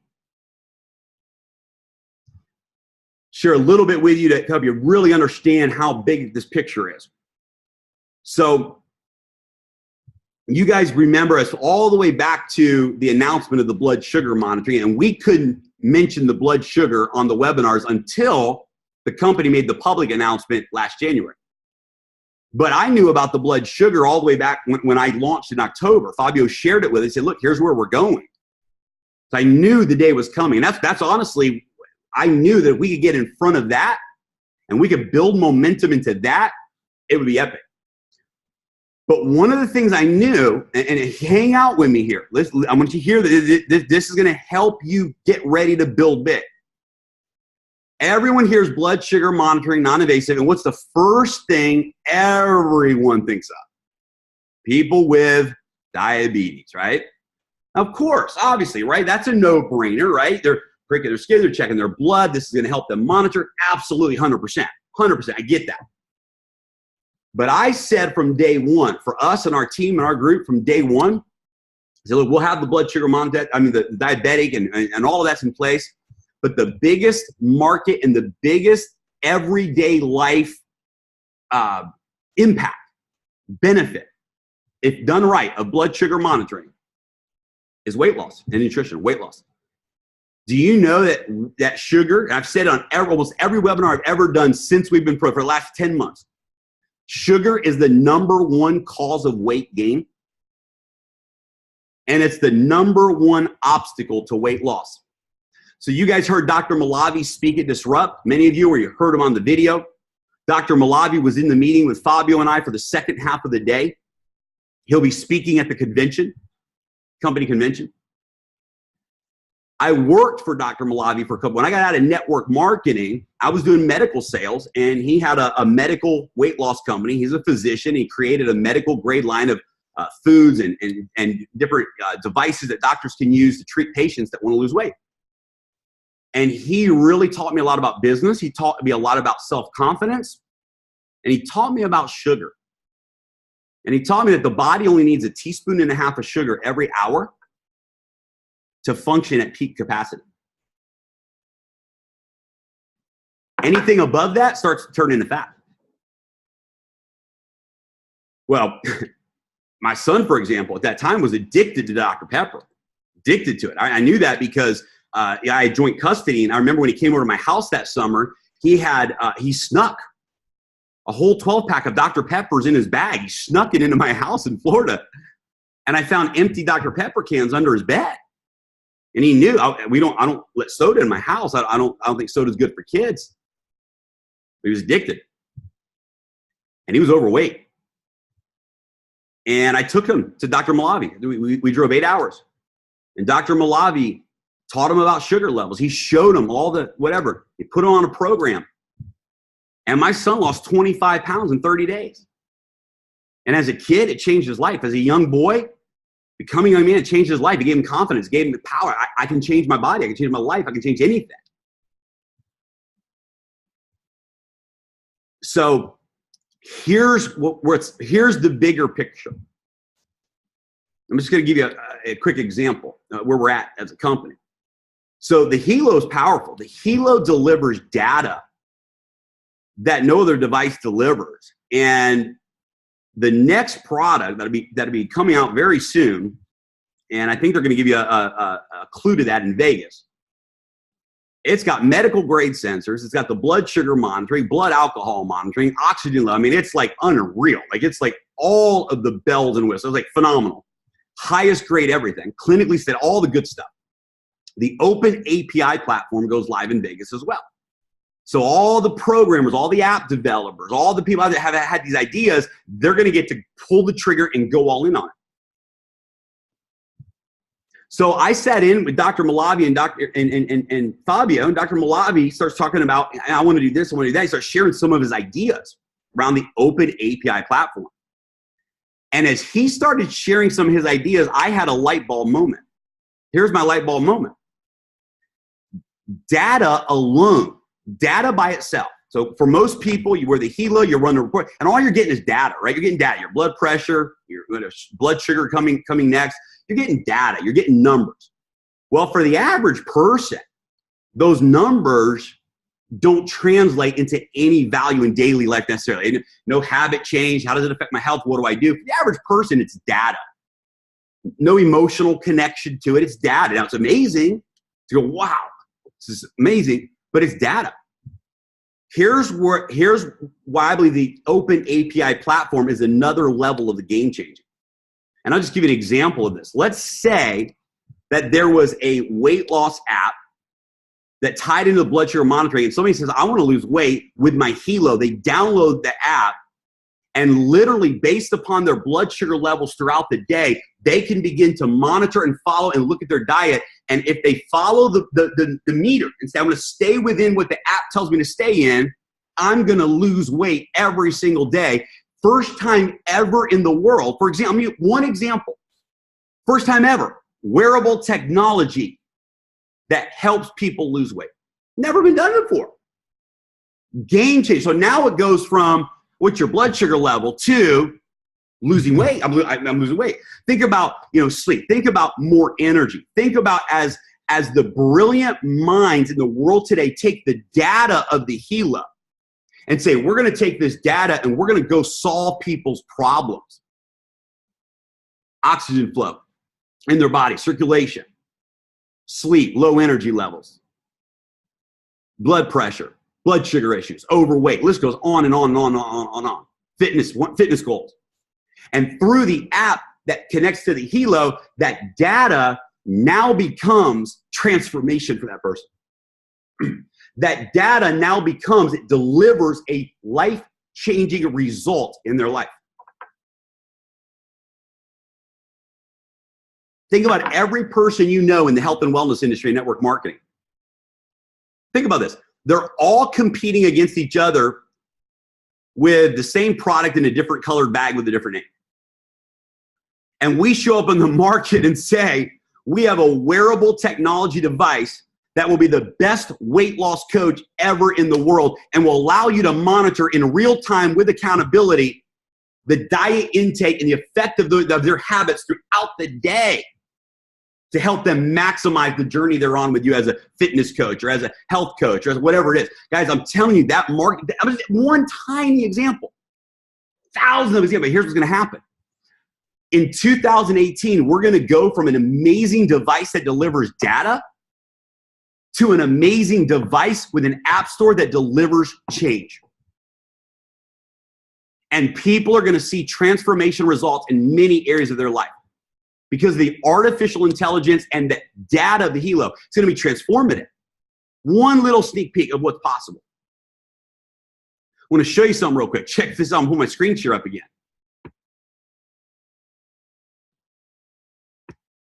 Share a little bit with you to help you really understand how big this picture is. So you guys remember us all the way back to the announcement of the blood sugar monitoring, and we couldn't mention the blood sugar on the webinars until the company made the public announcement last January. But I knew about the blood sugar all the way back when I launched in October. Fabio shared it with us. He said, look, here's where we're going. So I knew the day was coming. And that's honestly, I knew that if we could get in front of that and we could build momentum into that, it would be epic. But one of the things I knew, and hang out with me here, I want you to hear that this is going to help you get ready to build big. Everyone hears blood sugar monitoring, non-invasive, and what's the first thing everyone thinks of? People with diabetes, right? Of course, obviously, right? That's a no-brainer, right? They're pricking their skin, they're checking their blood. This is going to help them monitor. Absolutely, 100%. 100%. I get that. But I said from day one, for us and our team and our group from day one, I said, look, we'll have the blood sugar monitor, the diabetic and all of that's in place. But the biggest market and the biggest everyday life impact, benefit, if done right, of blood sugar monitoring is weight loss and nutrition, weight loss. Do you know that sugar, and I've said on almost every webinar I've ever done since we've been pro for the last 10 months, sugar is the #1 cause of weight gain. And it's the #1 obstacle to weight loss. So you guys heard Dr. Malavi speak at Disrupt. Many of you, or you heard him on the video. Dr. Malavi was in the meeting with Fabio and I for the second half of the day. He'll be speaking at the convention, company convention. I worked for Dr. Malavi for a couple. When I got out of network marketing, I was doing medical sales, and he had a medical weight loss company. He's a physician. He created a medical grade line of foods and different devices that doctors can use to treat patients that want to lose weight. And he really taught me a lot about business. He taught me a lot about self-confidence. And he taught me about sugar. And he taught me that the body only needs 1.5 teaspoons of sugar every hour to function at peak capacity. Anything above that starts to turn into fat. Well, my son, for example, at that time was addicted to Dr. Pepper. Addicted to it. I knew that because I had joint custody, and I remember when he came over to my house that summer, he snuck a whole 12-pack of Dr. Peppers in his bag. He snuck it into my house in Florida, and I found empty Dr. Pepper cans under his bed. And he knew I don't let soda in my house. I don't think soda's good for kids. But he was addicted, and he was overweight. And I took him to Dr. Malavi. We drove 8 hours, and Dr. Malavi taught him about sugar levels. He showed him all the whatever. He put him on a program. And my son lost 25 pounds in 30 days. And as a kid, it changed his life. As a young boy, becoming a young man, it changed his life. It gave him confidence, it gave him the power. I can change my body. I can change my life. I can change anything. So here's the bigger picture. I'm just going to give you a quick example where we're at as a company. So the Helo is powerful. The Helo delivers data that no other device delivers. And the next product that'll be coming out very soon, and I think they're going to give you a clue to that in Vegas. It's got medical grade sensors. It's got the blood sugar monitoring, blood alcohol monitoring, oxygen level. I mean, it's like unreal. Like it's like all of the bells and whistles. It's like phenomenal. Highest grade everything. Clinically said all the good stuff. The open API platform goes live in Vegas as well. So all the programmers, all the app developers, all the people that have had these ideas, they're going to get to pull the trigger and go all in on it. So I sat in with Dr. Malavi and Fabio, and Dr. Malavi starts talking about, I want to do this, I want to do that. He starts sharing some of his ideas around the open API platform. And as he started sharing some of his ideas, I had a light bulb moment. Here's my light bulb moment. Data alone, data by itself. So for most people, you wear the Helo, you run the report, and all you're getting is data, right? You're getting data, your blood pressure, your blood sugar coming next. You're getting data, you're getting numbers. Well, for the average person, those numbers don't translate into any value in daily life necessarily. No habit change. How does it affect my health? What do I do? For the average person, it's data. No emotional connection to it. It's data. Now, it's amazing to go, wow, this is amazing, but it's data. Here's why I believe the open API platform is another level of the game changing. And I'll just give you an example of this. Let's say that there was a weight loss app that tied into the blood sugar monitoring, and somebody says, I want to lose weight with my Helo. They download the app, and literally based upon their blood sugar levels throughout the day, they can begin to monitor and follow and look at their diet. And if they follow the meter and say, I'm going to stay within what the app tells me to stay in, I'm going to lose weight every single day. First time ever in the world. For example, I'll give you one example. First time ever, wearable technology that helps people lose weight. Never been done before. Game changer. So now it goes from what's your blood sugar level to losing weight. I'm losing weight. Think about, sleep. Think about more energy. Think about as the brilliant minds in the world today take the data of the Helo and say, we're going to take this data and we're going to go solve people's problems. Oxygen flow in their body, circulation, sleep, low energy levels, blood pressure, blood sugar issues, overweight. List goes on and on and on and on and on. Fitness goals. And through the app that connects to the Helo, that data now becomes transformation for that person. That data now becomes, it delivers a life-changing result in their life. Think about every person you know in the health and wellness industry and network marketing. Think about this. They're all competing against each other with the same product in a different colored bag with a different name. And we show up in the market and say, we have a wearable technology device that will be the best weight loss coach ever in the world and will allow you to monitor in real time with accountability the diet intake and the effect of their habits throughout the day to help them maximize the journey they're on with you as a fitness coach or as a health coach or as whatever it is. Guys, I'm telling you that market, one tiny example, thousands of examples. Here's what's going to happen. In 2018, we're going to go from an amazing device that delivers data to an amazing device with an app store that delivers change. And people are going to see transformation results in many areas of their life because the artificial intelligence and the data of the Helo is going to be transformative. One little sneak peek of what's possible. I want to show you something real quick. Check this out. I'm putting my screen share up again.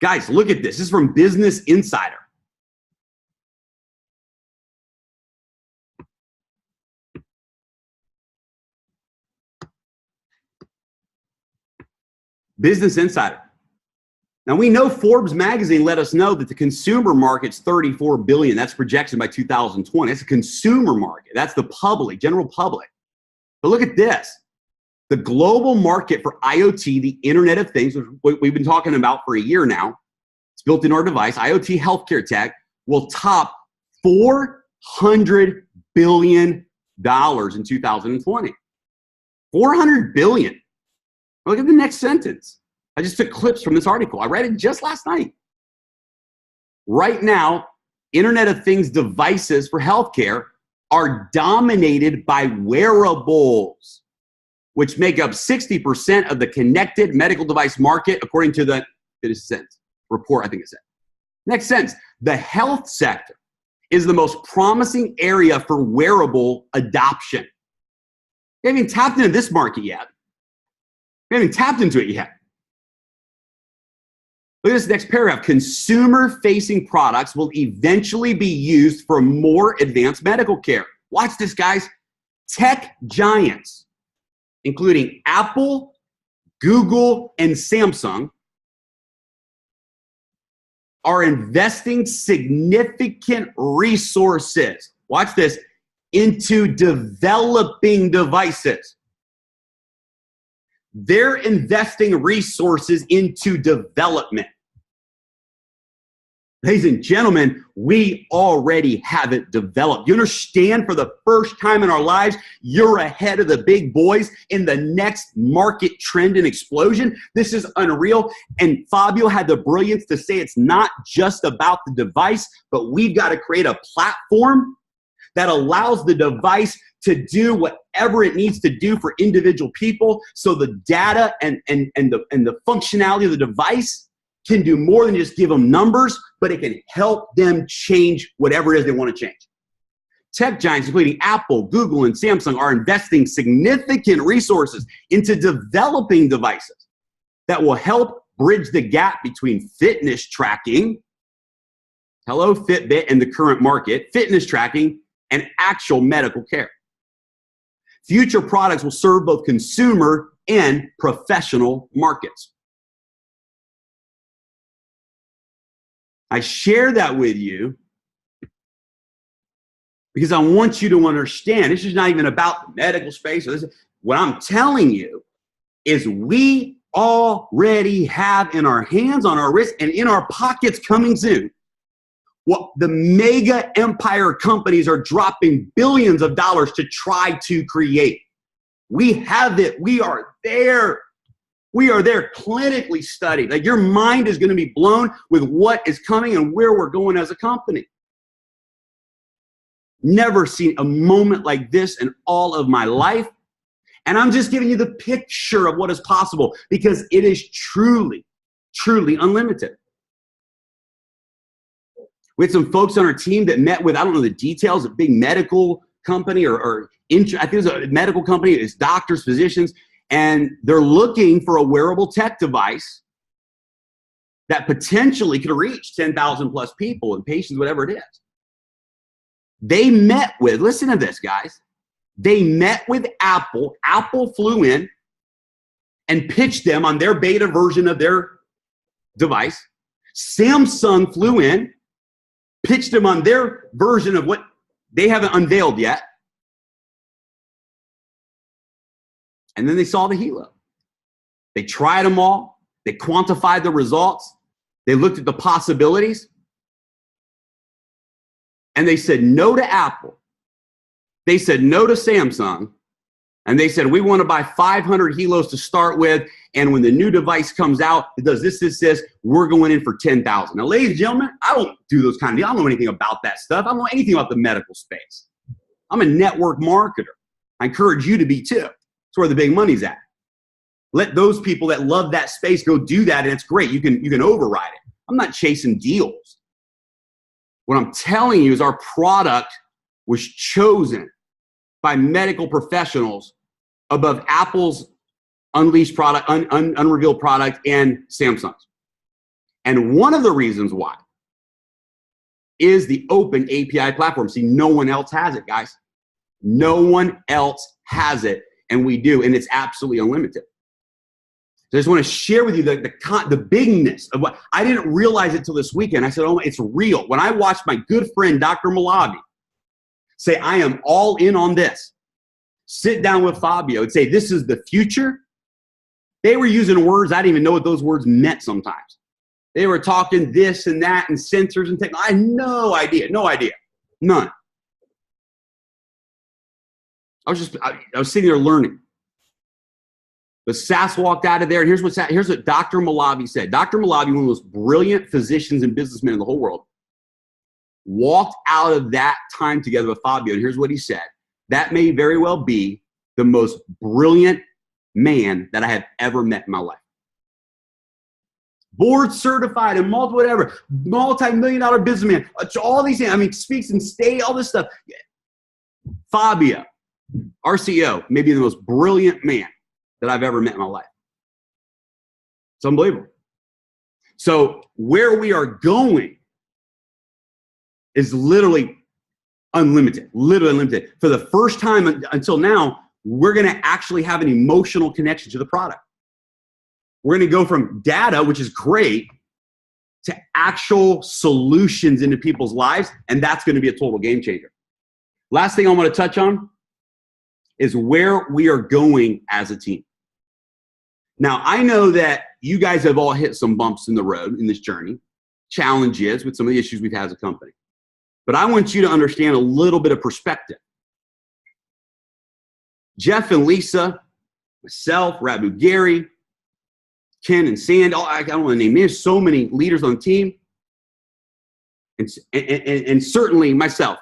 Guys, look at this. This is from Business Insider. Business Insider. Now we know Forbes magazine let us know that the consumer market's $34 billion. That's projection by 2020. It's a consumer market. That's the public, general public. But look at this. The global market for IoT, the Internet of Things, which we've been talking about for a year now, it's built in our device, IoT healthcare tech, will top $400 billion in 2020. $400 billion. Look at the next sentence. I just took clips from this article. I read it just last night. Right now, Internet of Things devices for healthcare are dominated by wearables, which make up 60% of the connected medical device market, according to the report, I think it said. Next sentence. The health sector is the most promising area for wearable adoption. We haven't even tapped into this market yet. We haven't even tapped into it yet. Look at this next paragraph. Consumer-facing products will eventually be used for more advanced medical care. Watch this, guys. Tech giants, including Apple, Google, and Samsung, are investing significant resources, watch this, into developing devices. They're investing resources into development. Ladies and gentlemen, we already have it developed. You understand, for the first time in our lives, you're ahead of the big boys in the next market trend and explosion. This is unreal. And Fabio had the brilliance to say it's not just about the device, but we've got to create a platform that allows the device to do whatever it needs to do for individual people, so the data and the functionality of the device can do more than just give them numbers, but it can help them change whatever it is they want to change. Tech giants, including Apple, Google, and Samsung, are investing significant resources into developing devices that will help bridge the gap between fitness tracking, hello Fitbit and the current market, fitness tracking, and actual medical care. Future products will serve both consumer and professional markets. I share that with you because I want you to understand this is not even about the medical space. What I'm telling you is we already have in our hands, on our wrists, and in our pockets coming soon what the mega empire companies are dropping billions of dollars to try to create. We have it. We are there. We are there, clinically studied. Like, your mind is going to be blown with what is coming and where we're going as a company. Never seen a moment like this in all of my life. And I'm just giving you the picture of what is possible, because it is truly, truly unlimited. We had some folks on our team that met with, I don't know the details, a big medical company I think it was a medical company. It's doctors, physicians, and they're looking for a wearable tech device that potentially could reach 10,000 plus people and patients, whatever it is. They met with, listen to this, guys. They met with Apple. Apple flew in and pitched them on their beta version of their device. Samsung flew in, pitched them on their version of what they haven't unveiled yet. And then they saw the Helo. They tried them all. They quantified the results. They looked at the possibilities. And they said no to Apple. They said no to Samsung. And they said, we want to buy 500 Helos to start with. And when the new device comes out, it does this, we're going in for 10,000. Now, ladies and gentlemen, I don't do those kind of deals. I don't know anything about that stuff. I don't know anything about the medical space. I'm a network marketer. I encourage you to be too. That's where the big money's at. Let those people that love that space go do that, and it's great. You can override it. I'm not chasing deals. What I'm telling you is our product was chosen by medical professionals above Apple's unleashed product, unrevealed product, and Samsung's. And one of the reasons why is the open API platform. See, no one else has it, guys. No one else has it, and we do, and it's absolutely unlimited. So I just want to share with you the bigness of what I didn't realize it till this weekend. I said, oh, it's real. When I watched my good friend, Dr. Malavi, say, I am all in on this, sit down with Fabio and say, this is the future. They were using words, I didn't even know what those words meant sometimes. They were talking this and that and sensors and technology. I had no idea, none. I was sitting there learning. But Sass walked out of there, and here's what Dr. Malavi said. Dr. Malavi, one of the most brilliant physicians and businessmen in the whole world, walked out of that time together with Fabio, and here's what he said. That may very well be the most brilliant man that I have ever met in my life. Board certified and multi-million-dollar businessman, all these things. I mean, speaks in state, all this stuff. Fabio, our CEO, maybe the most brilliant man that I've ever met in my life. It's unbelievable. So where we are going is literally unlimited, literally unlimited. For the first time until now, we're going to actually have an emotional connection to the product. We're going to go from data, which is great, to actual solutions into people's lives, and that's going to be a total game changer. Last thing I want to touch on is where we are going as a team. Now, I know that you guys have all hit some bumps in the road in this journey, challenges with some of the issues we've had as a company. But I want you to understand a little bit of perspective. Jeff and Lisa, myself, Rabu, Gary, Ken and Sand, I don't want to name, there's so many leaders on the team. And certainly myself,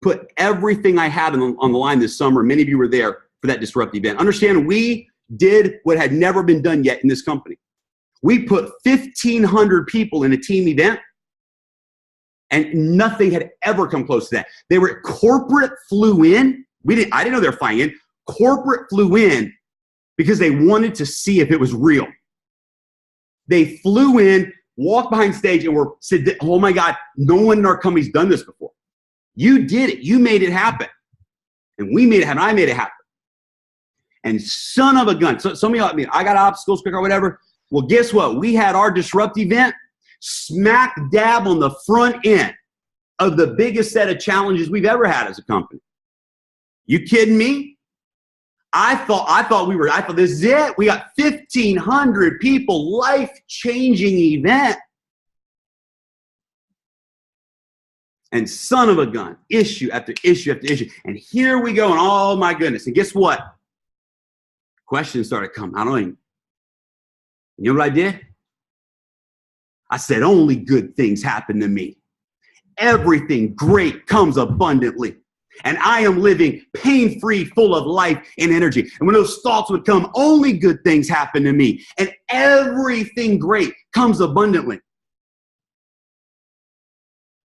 put everything I had on the line this summer. Many of you were there for that Disrupt event. Understand, we did what had never been done yet in this company. We put 1,500 people in a team event, and nothing had ever come close to that. They were corporate flew in. I didn't know they were flying in. Corporate flew in because they wanted to see if it was real. They flew in, walked behind stage, and said, oh my God, no one in our company's done this before. You did it. You made it happen. And we made it happen. I made it happen. And son of a gun. So some of y'all, I mean, I got obstacles quicker or whatever. Well, guess what? We had our Disrupt event smack dab on the front end of the biggest set of challenges we've ever had as a company. You kidding me? I thought this is it. We got 1,500 people, life-changing event. And son of a gun, issue after issue after issue. And here we go, and oh my goodness. And guess what? Questions started coming. I don't even. You know what I did? I said, only good things happen to me. Everything great comes abundantly. And I am living pain-free, full of life and energy. And when those thoughts would come, only good things happen to me. And everything great comes abundantly.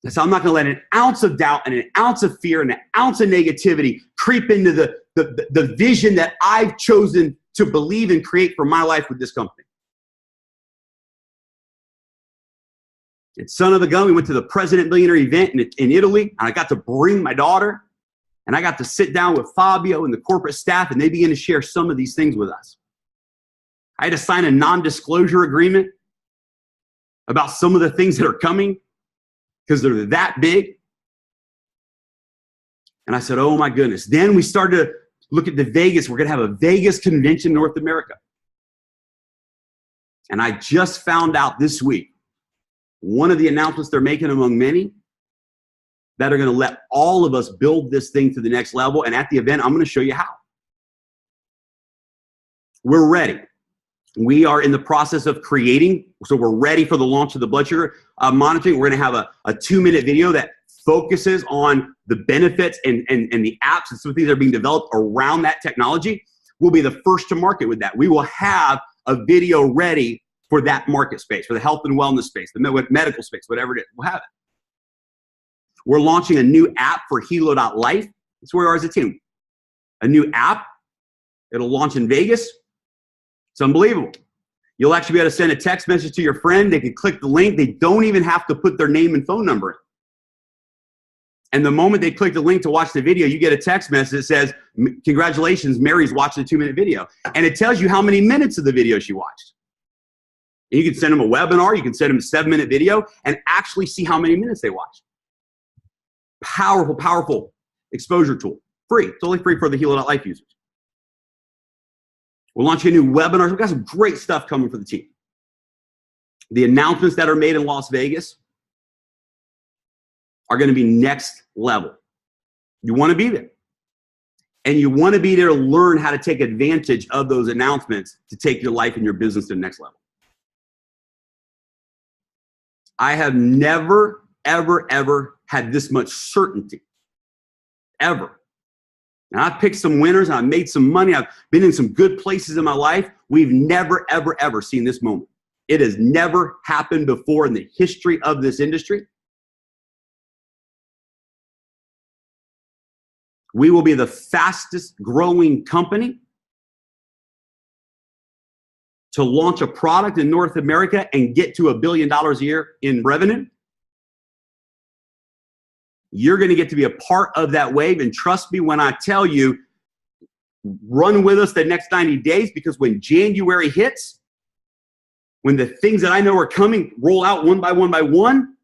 And so I'm not going to let an ounce of doubt and an ounce of fear and an ounce of negativity creep into the vision that I've chosen to believe and create for my life with this company. And son of a gun, we went to the President Millionaire event in Italy, and I got to bring my daughter, and I got to sit down with Fabio and the corporate staff, and they began to share some of these things with us. I had to sign a non-disclosure agreement about some of the things that are coming because they're that big. And I said, oh my goodness. Then we started to look at the Vegas. We're going to have a Vegas convention in North America. And I just found out this week, one of the announcements they're making among many that are going to let all of us build this thing to the next level. And at the event, I'm going to show you how. We're ready. We are in the process of creating. So we're ready for the launch of the blood sugar monitoring. We're going to have a 2-minute video that focuses on the benefits and the apps and some of the things that are being developed around that technology. We'll be the first to market with that. We will have a video ready for that market space, for the health and wellness space, the medical space, whatever it is. We'll have it. We're launching a new app for Helo.life. That's where we are as a team. A new app. It'll launch in Vegas. It's unbelievable. You'll actually be able to send a text message to your friend. They can click the link. They don't even have to put their name and phone number in. And the moment they click the link to watch the video, you get a text message that says, congratulations, Mary's watching a 2-minute video. And it tells you how many minutes of the video she watched. And you can send them a webinar, you can send them a 7-minute video and actually see how many minutes they watched. Powerful, powerful exposure tool. Free, totally free for the Helo.life users. We're launching a new webinar. We've got some great stuff coming for the team. The announcements that are made in Las Vegas are going to be next level. You want to be there. And you want to be there to learn how to take advantage of those announcements to take your life and your business to the next level. I have never, ever, ever had this much certainty. Ever. And I've picked some winners and I've made some money. I've been in some good places in my life. We've never, ever, ever seen this moment. It has never happened before in the history of this industry. We will be the fastest growing company to launch a product in North America and get to $1 billion a year in revenue. You're going to get to be a part of that wave. And trust me when I tell you, run with us the next 90 days, because when January hits, when the things that I know are coming roll out one by one by one,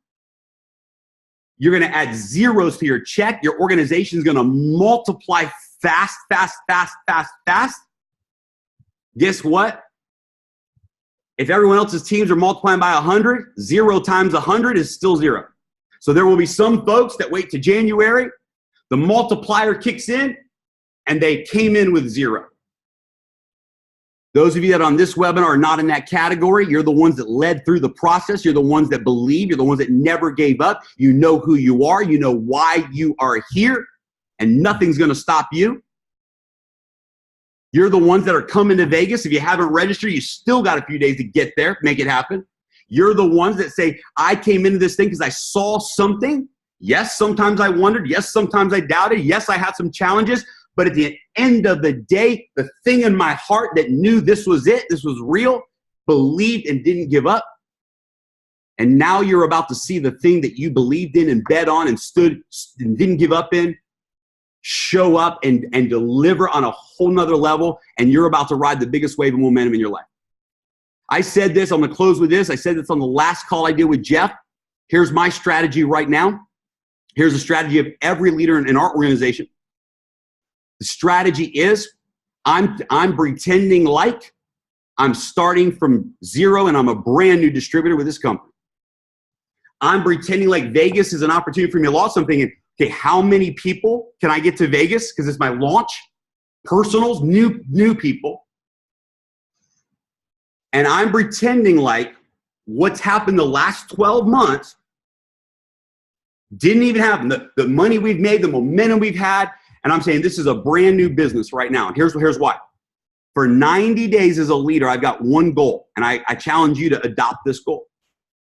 you're going to add zeros to your check. Your organization is going to multiply fast, fast, fast, fast, fast. Guess what? If everyone else's teams are multiplying by 100, 0 times 100 is still 0. So there will be some folks that wait to January, the multiplier kicks in, and they came in with 0. Those of you that are on this webinar are not in that category. You're the ones that led through the process. You're the ones that believe. You're the ones that never gave up. You know who you are. You know why you are here, and nothing's going to stop you. You're the ones that are coming to Vegas. If you haven't registered, you still got a few days to get there, make it happen. You're the ones that say, I came into this thing because I saw something. Yes, sometimes I wondered. Yes, sometimes I doubted. Yes, I had some challenges. But at the end of the day, the thing in my heart that knew this was it, this was real, believed and didn't give up. And now you're about to see the thing that you believed in and bet on and stood and didn't give up in, show up and deliver on a whole nother level. And you're about to ride the biggest wave of momentum in your life. I said this, I'm going to close with this. I said this on the last call I did with Jeff. Here's my strategy right now. Here's the strategy of every leader in our organization. The strategy is I'm pretending like I'm starting from 0 and I'm a brand new distributor with this company. I'm pretending like Vegas is an opportunity for me to launch something. Okay, how many people can I get to Vegas? Because it's my launch. Personals, new people. And I'm pretending like what's happened the last 12 months didn't even happen. The money we've made, the momentum we've had, and I'm saying this is a brand new business right now. And here's why. For 90 days as a leader, I've got one goal, and I challenge you to adopt this goal.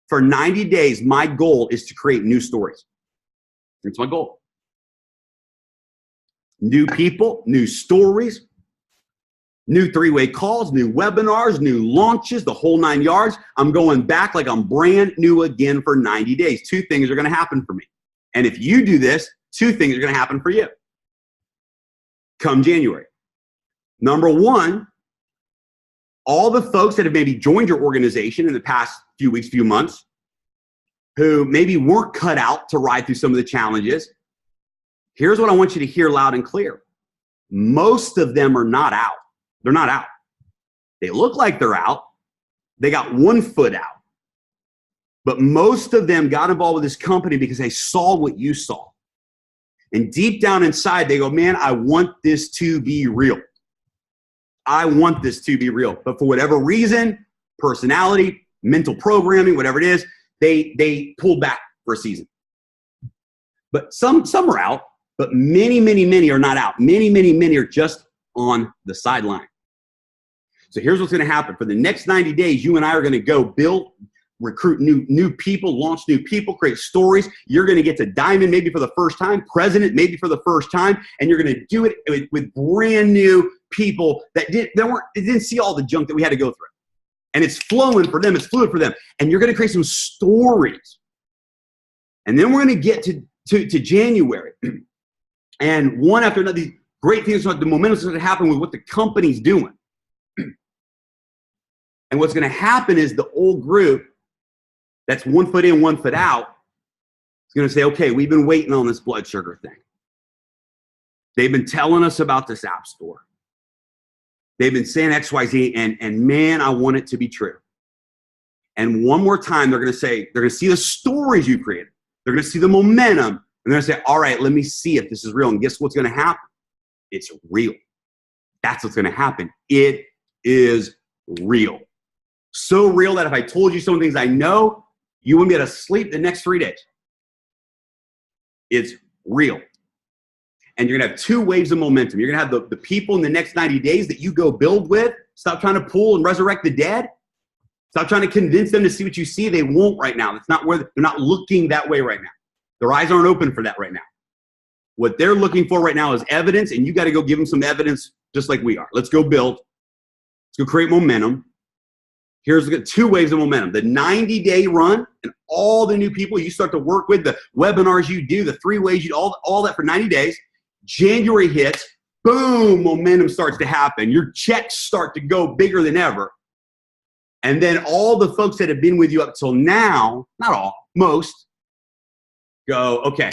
For 90 days, my goal is to create new stories. It's my goal. New people, new stories, new 3-way calls, new webinars, new launches, the whole 9 yards. I'm going back like I'm brand new again for 90 days. 2 things are going to happen for me. And if you do this, 2 things are going to happen for you come January. Number 1, all the folks that have maybe joined your organization in the past few weeks, few months, who maybe weren't cut out to ride through some of the challenges, here's what I want you to hear loud and clear. Most of them are not out. They're not out. They look like they're out. They got 1 foot out. But most of them got involved with this company because they saw what you saw. And deep down inside, they go, man, I want this to be real. I want this to be real. But for whatever reason, personality, mental programming, whatever it is, they pulled back for a season. But some are out, but many, many, many are not out. Many, many, many are just on the sideline. So here's what's going to happen. For the next 90 days, you and I are going to go build, recruit new people, launch new people, create stories. You're going to get to diamond maybe for the first time, president maybe for the first time, and you're going to do it with brand new people that didn't see all the junk that we had to go through. And it's flowing for them. It's fluid for them. And you're going to create some stories. And then we're going to get to January. And one after another, these great things, the momentum is going to happen with what the company's doing. And what's going to happen is the old group that's 1 foot in, 1 foot out is going to say, okay, we've been waiting on this blood sugar thing. They've been telling us about this app store. They've been saying X, Y, Z, and man, I want it to be true. And one more time, they're going to say, they're going to see the stories you created. They're going to see the momentum. And they're going to say, all right, let me see if this is real. And guess what's going to happen? It's real. That's what's going to happen. It is real. So real that if I told you some of the things I know, you wouldn't be able to sleep the next 3 days. It's real. And you're going to have 2 waves of momentum. You're going to have the people in the next 90 days that you go build with. Stop trying to pull and resurrect the dead. Stop trying to convince them to see what you see. They won't right now. That's not where they're not looking that way right now. Their eyes aren't open for that right now. What they're looking for right now is evidence, and you got to go give them some evidence just like we are. Let's go build. Let's go create momentum. Here's 2 waves of momentum. The 90-day run and all the new people you start to work with, the webinars you do, the 3 ways you do, all that for 90 days. January hits, boom, momentum starts to happen. Your checks start to go bigger than ever. And then all the folks that have been with you up till now, not all, most, go, okay.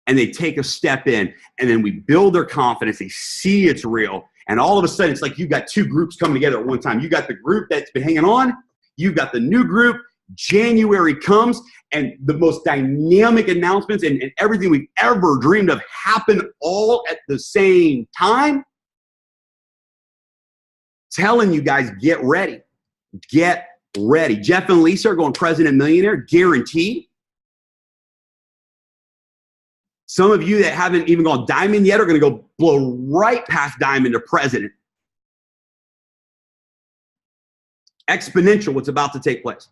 And they take a step in, and then we build their confidence. They see it's real. And all of a sudden, it's like you've got 2 groups coming together at one time. You got the group that's been hanging on. You've got the new group. January comes, and the most dynamic announcements and everything we've ever dreamed of happen all at the same time. Telling you guys, get ready. Get ready. Jeff and Lisa are going president millionaire, guaranteed. Some of you that haven't even gone diamond yet are going to go blow right past diamond to president. Exponential what's about to take place.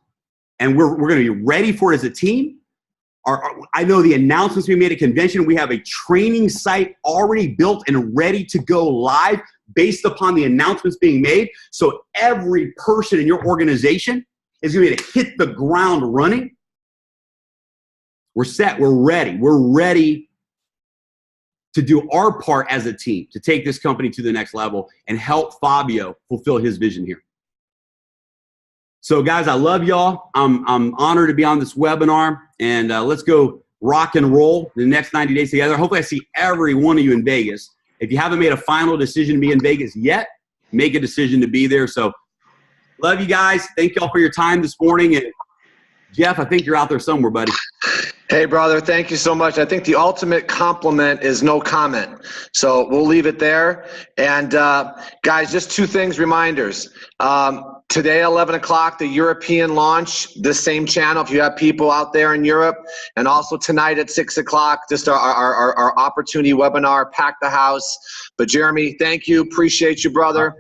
And we're going to be ready for it as a team. I know the announcements we made at convention, we have a training site already built and ready to go live based upon the announcements being made. So every person in your organization is going to be able to hit the ground running. We're set. We're ready. We're ready to do our part as a team to take this company to the next level and help Fabio fulfill his vision here. So guys, I love y'all. I'm honored to be on this webinar, and let's go rock and roll the next 90 days together. Hopefully I see every one of you in Vegas. If you haven't made a final decision to be in Vegas yet, make a decision to be there. So love you guys. Thank y'all for your time this morning. And Jeff, I think you're out there somewhere, buddy. Hey, brother, thank you so much. I think the ultimate compliment is no comment. So we'll leave it there. And guys, just 2 things, reminders. Today, 11 o'clock, the European launch, the same channel if you have people out there in Europe. And also tonight at 6 o'clock, just our opportunity webinar, Pack the House. But Jeremy, thank you. Appreciate you, brother.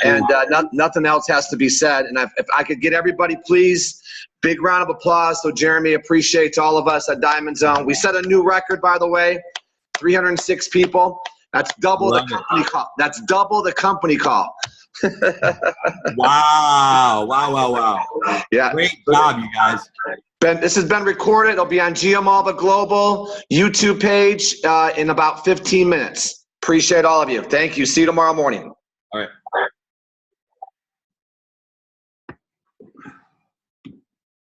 And nothing else has to be said. And if I could get everybody, please, big round of applause. So Jeremy appreciates all of us at Diamond Zone. We set a new record, by the way, 306 people. That's double the company call. That's double the company call. Wow. Yeah. Great job, you guys. This has been recorded. It'll be on GMO the Global YouTube page in about 15 minutes. Appreciate all of you. Thank you. See you tomorrow morning. All right.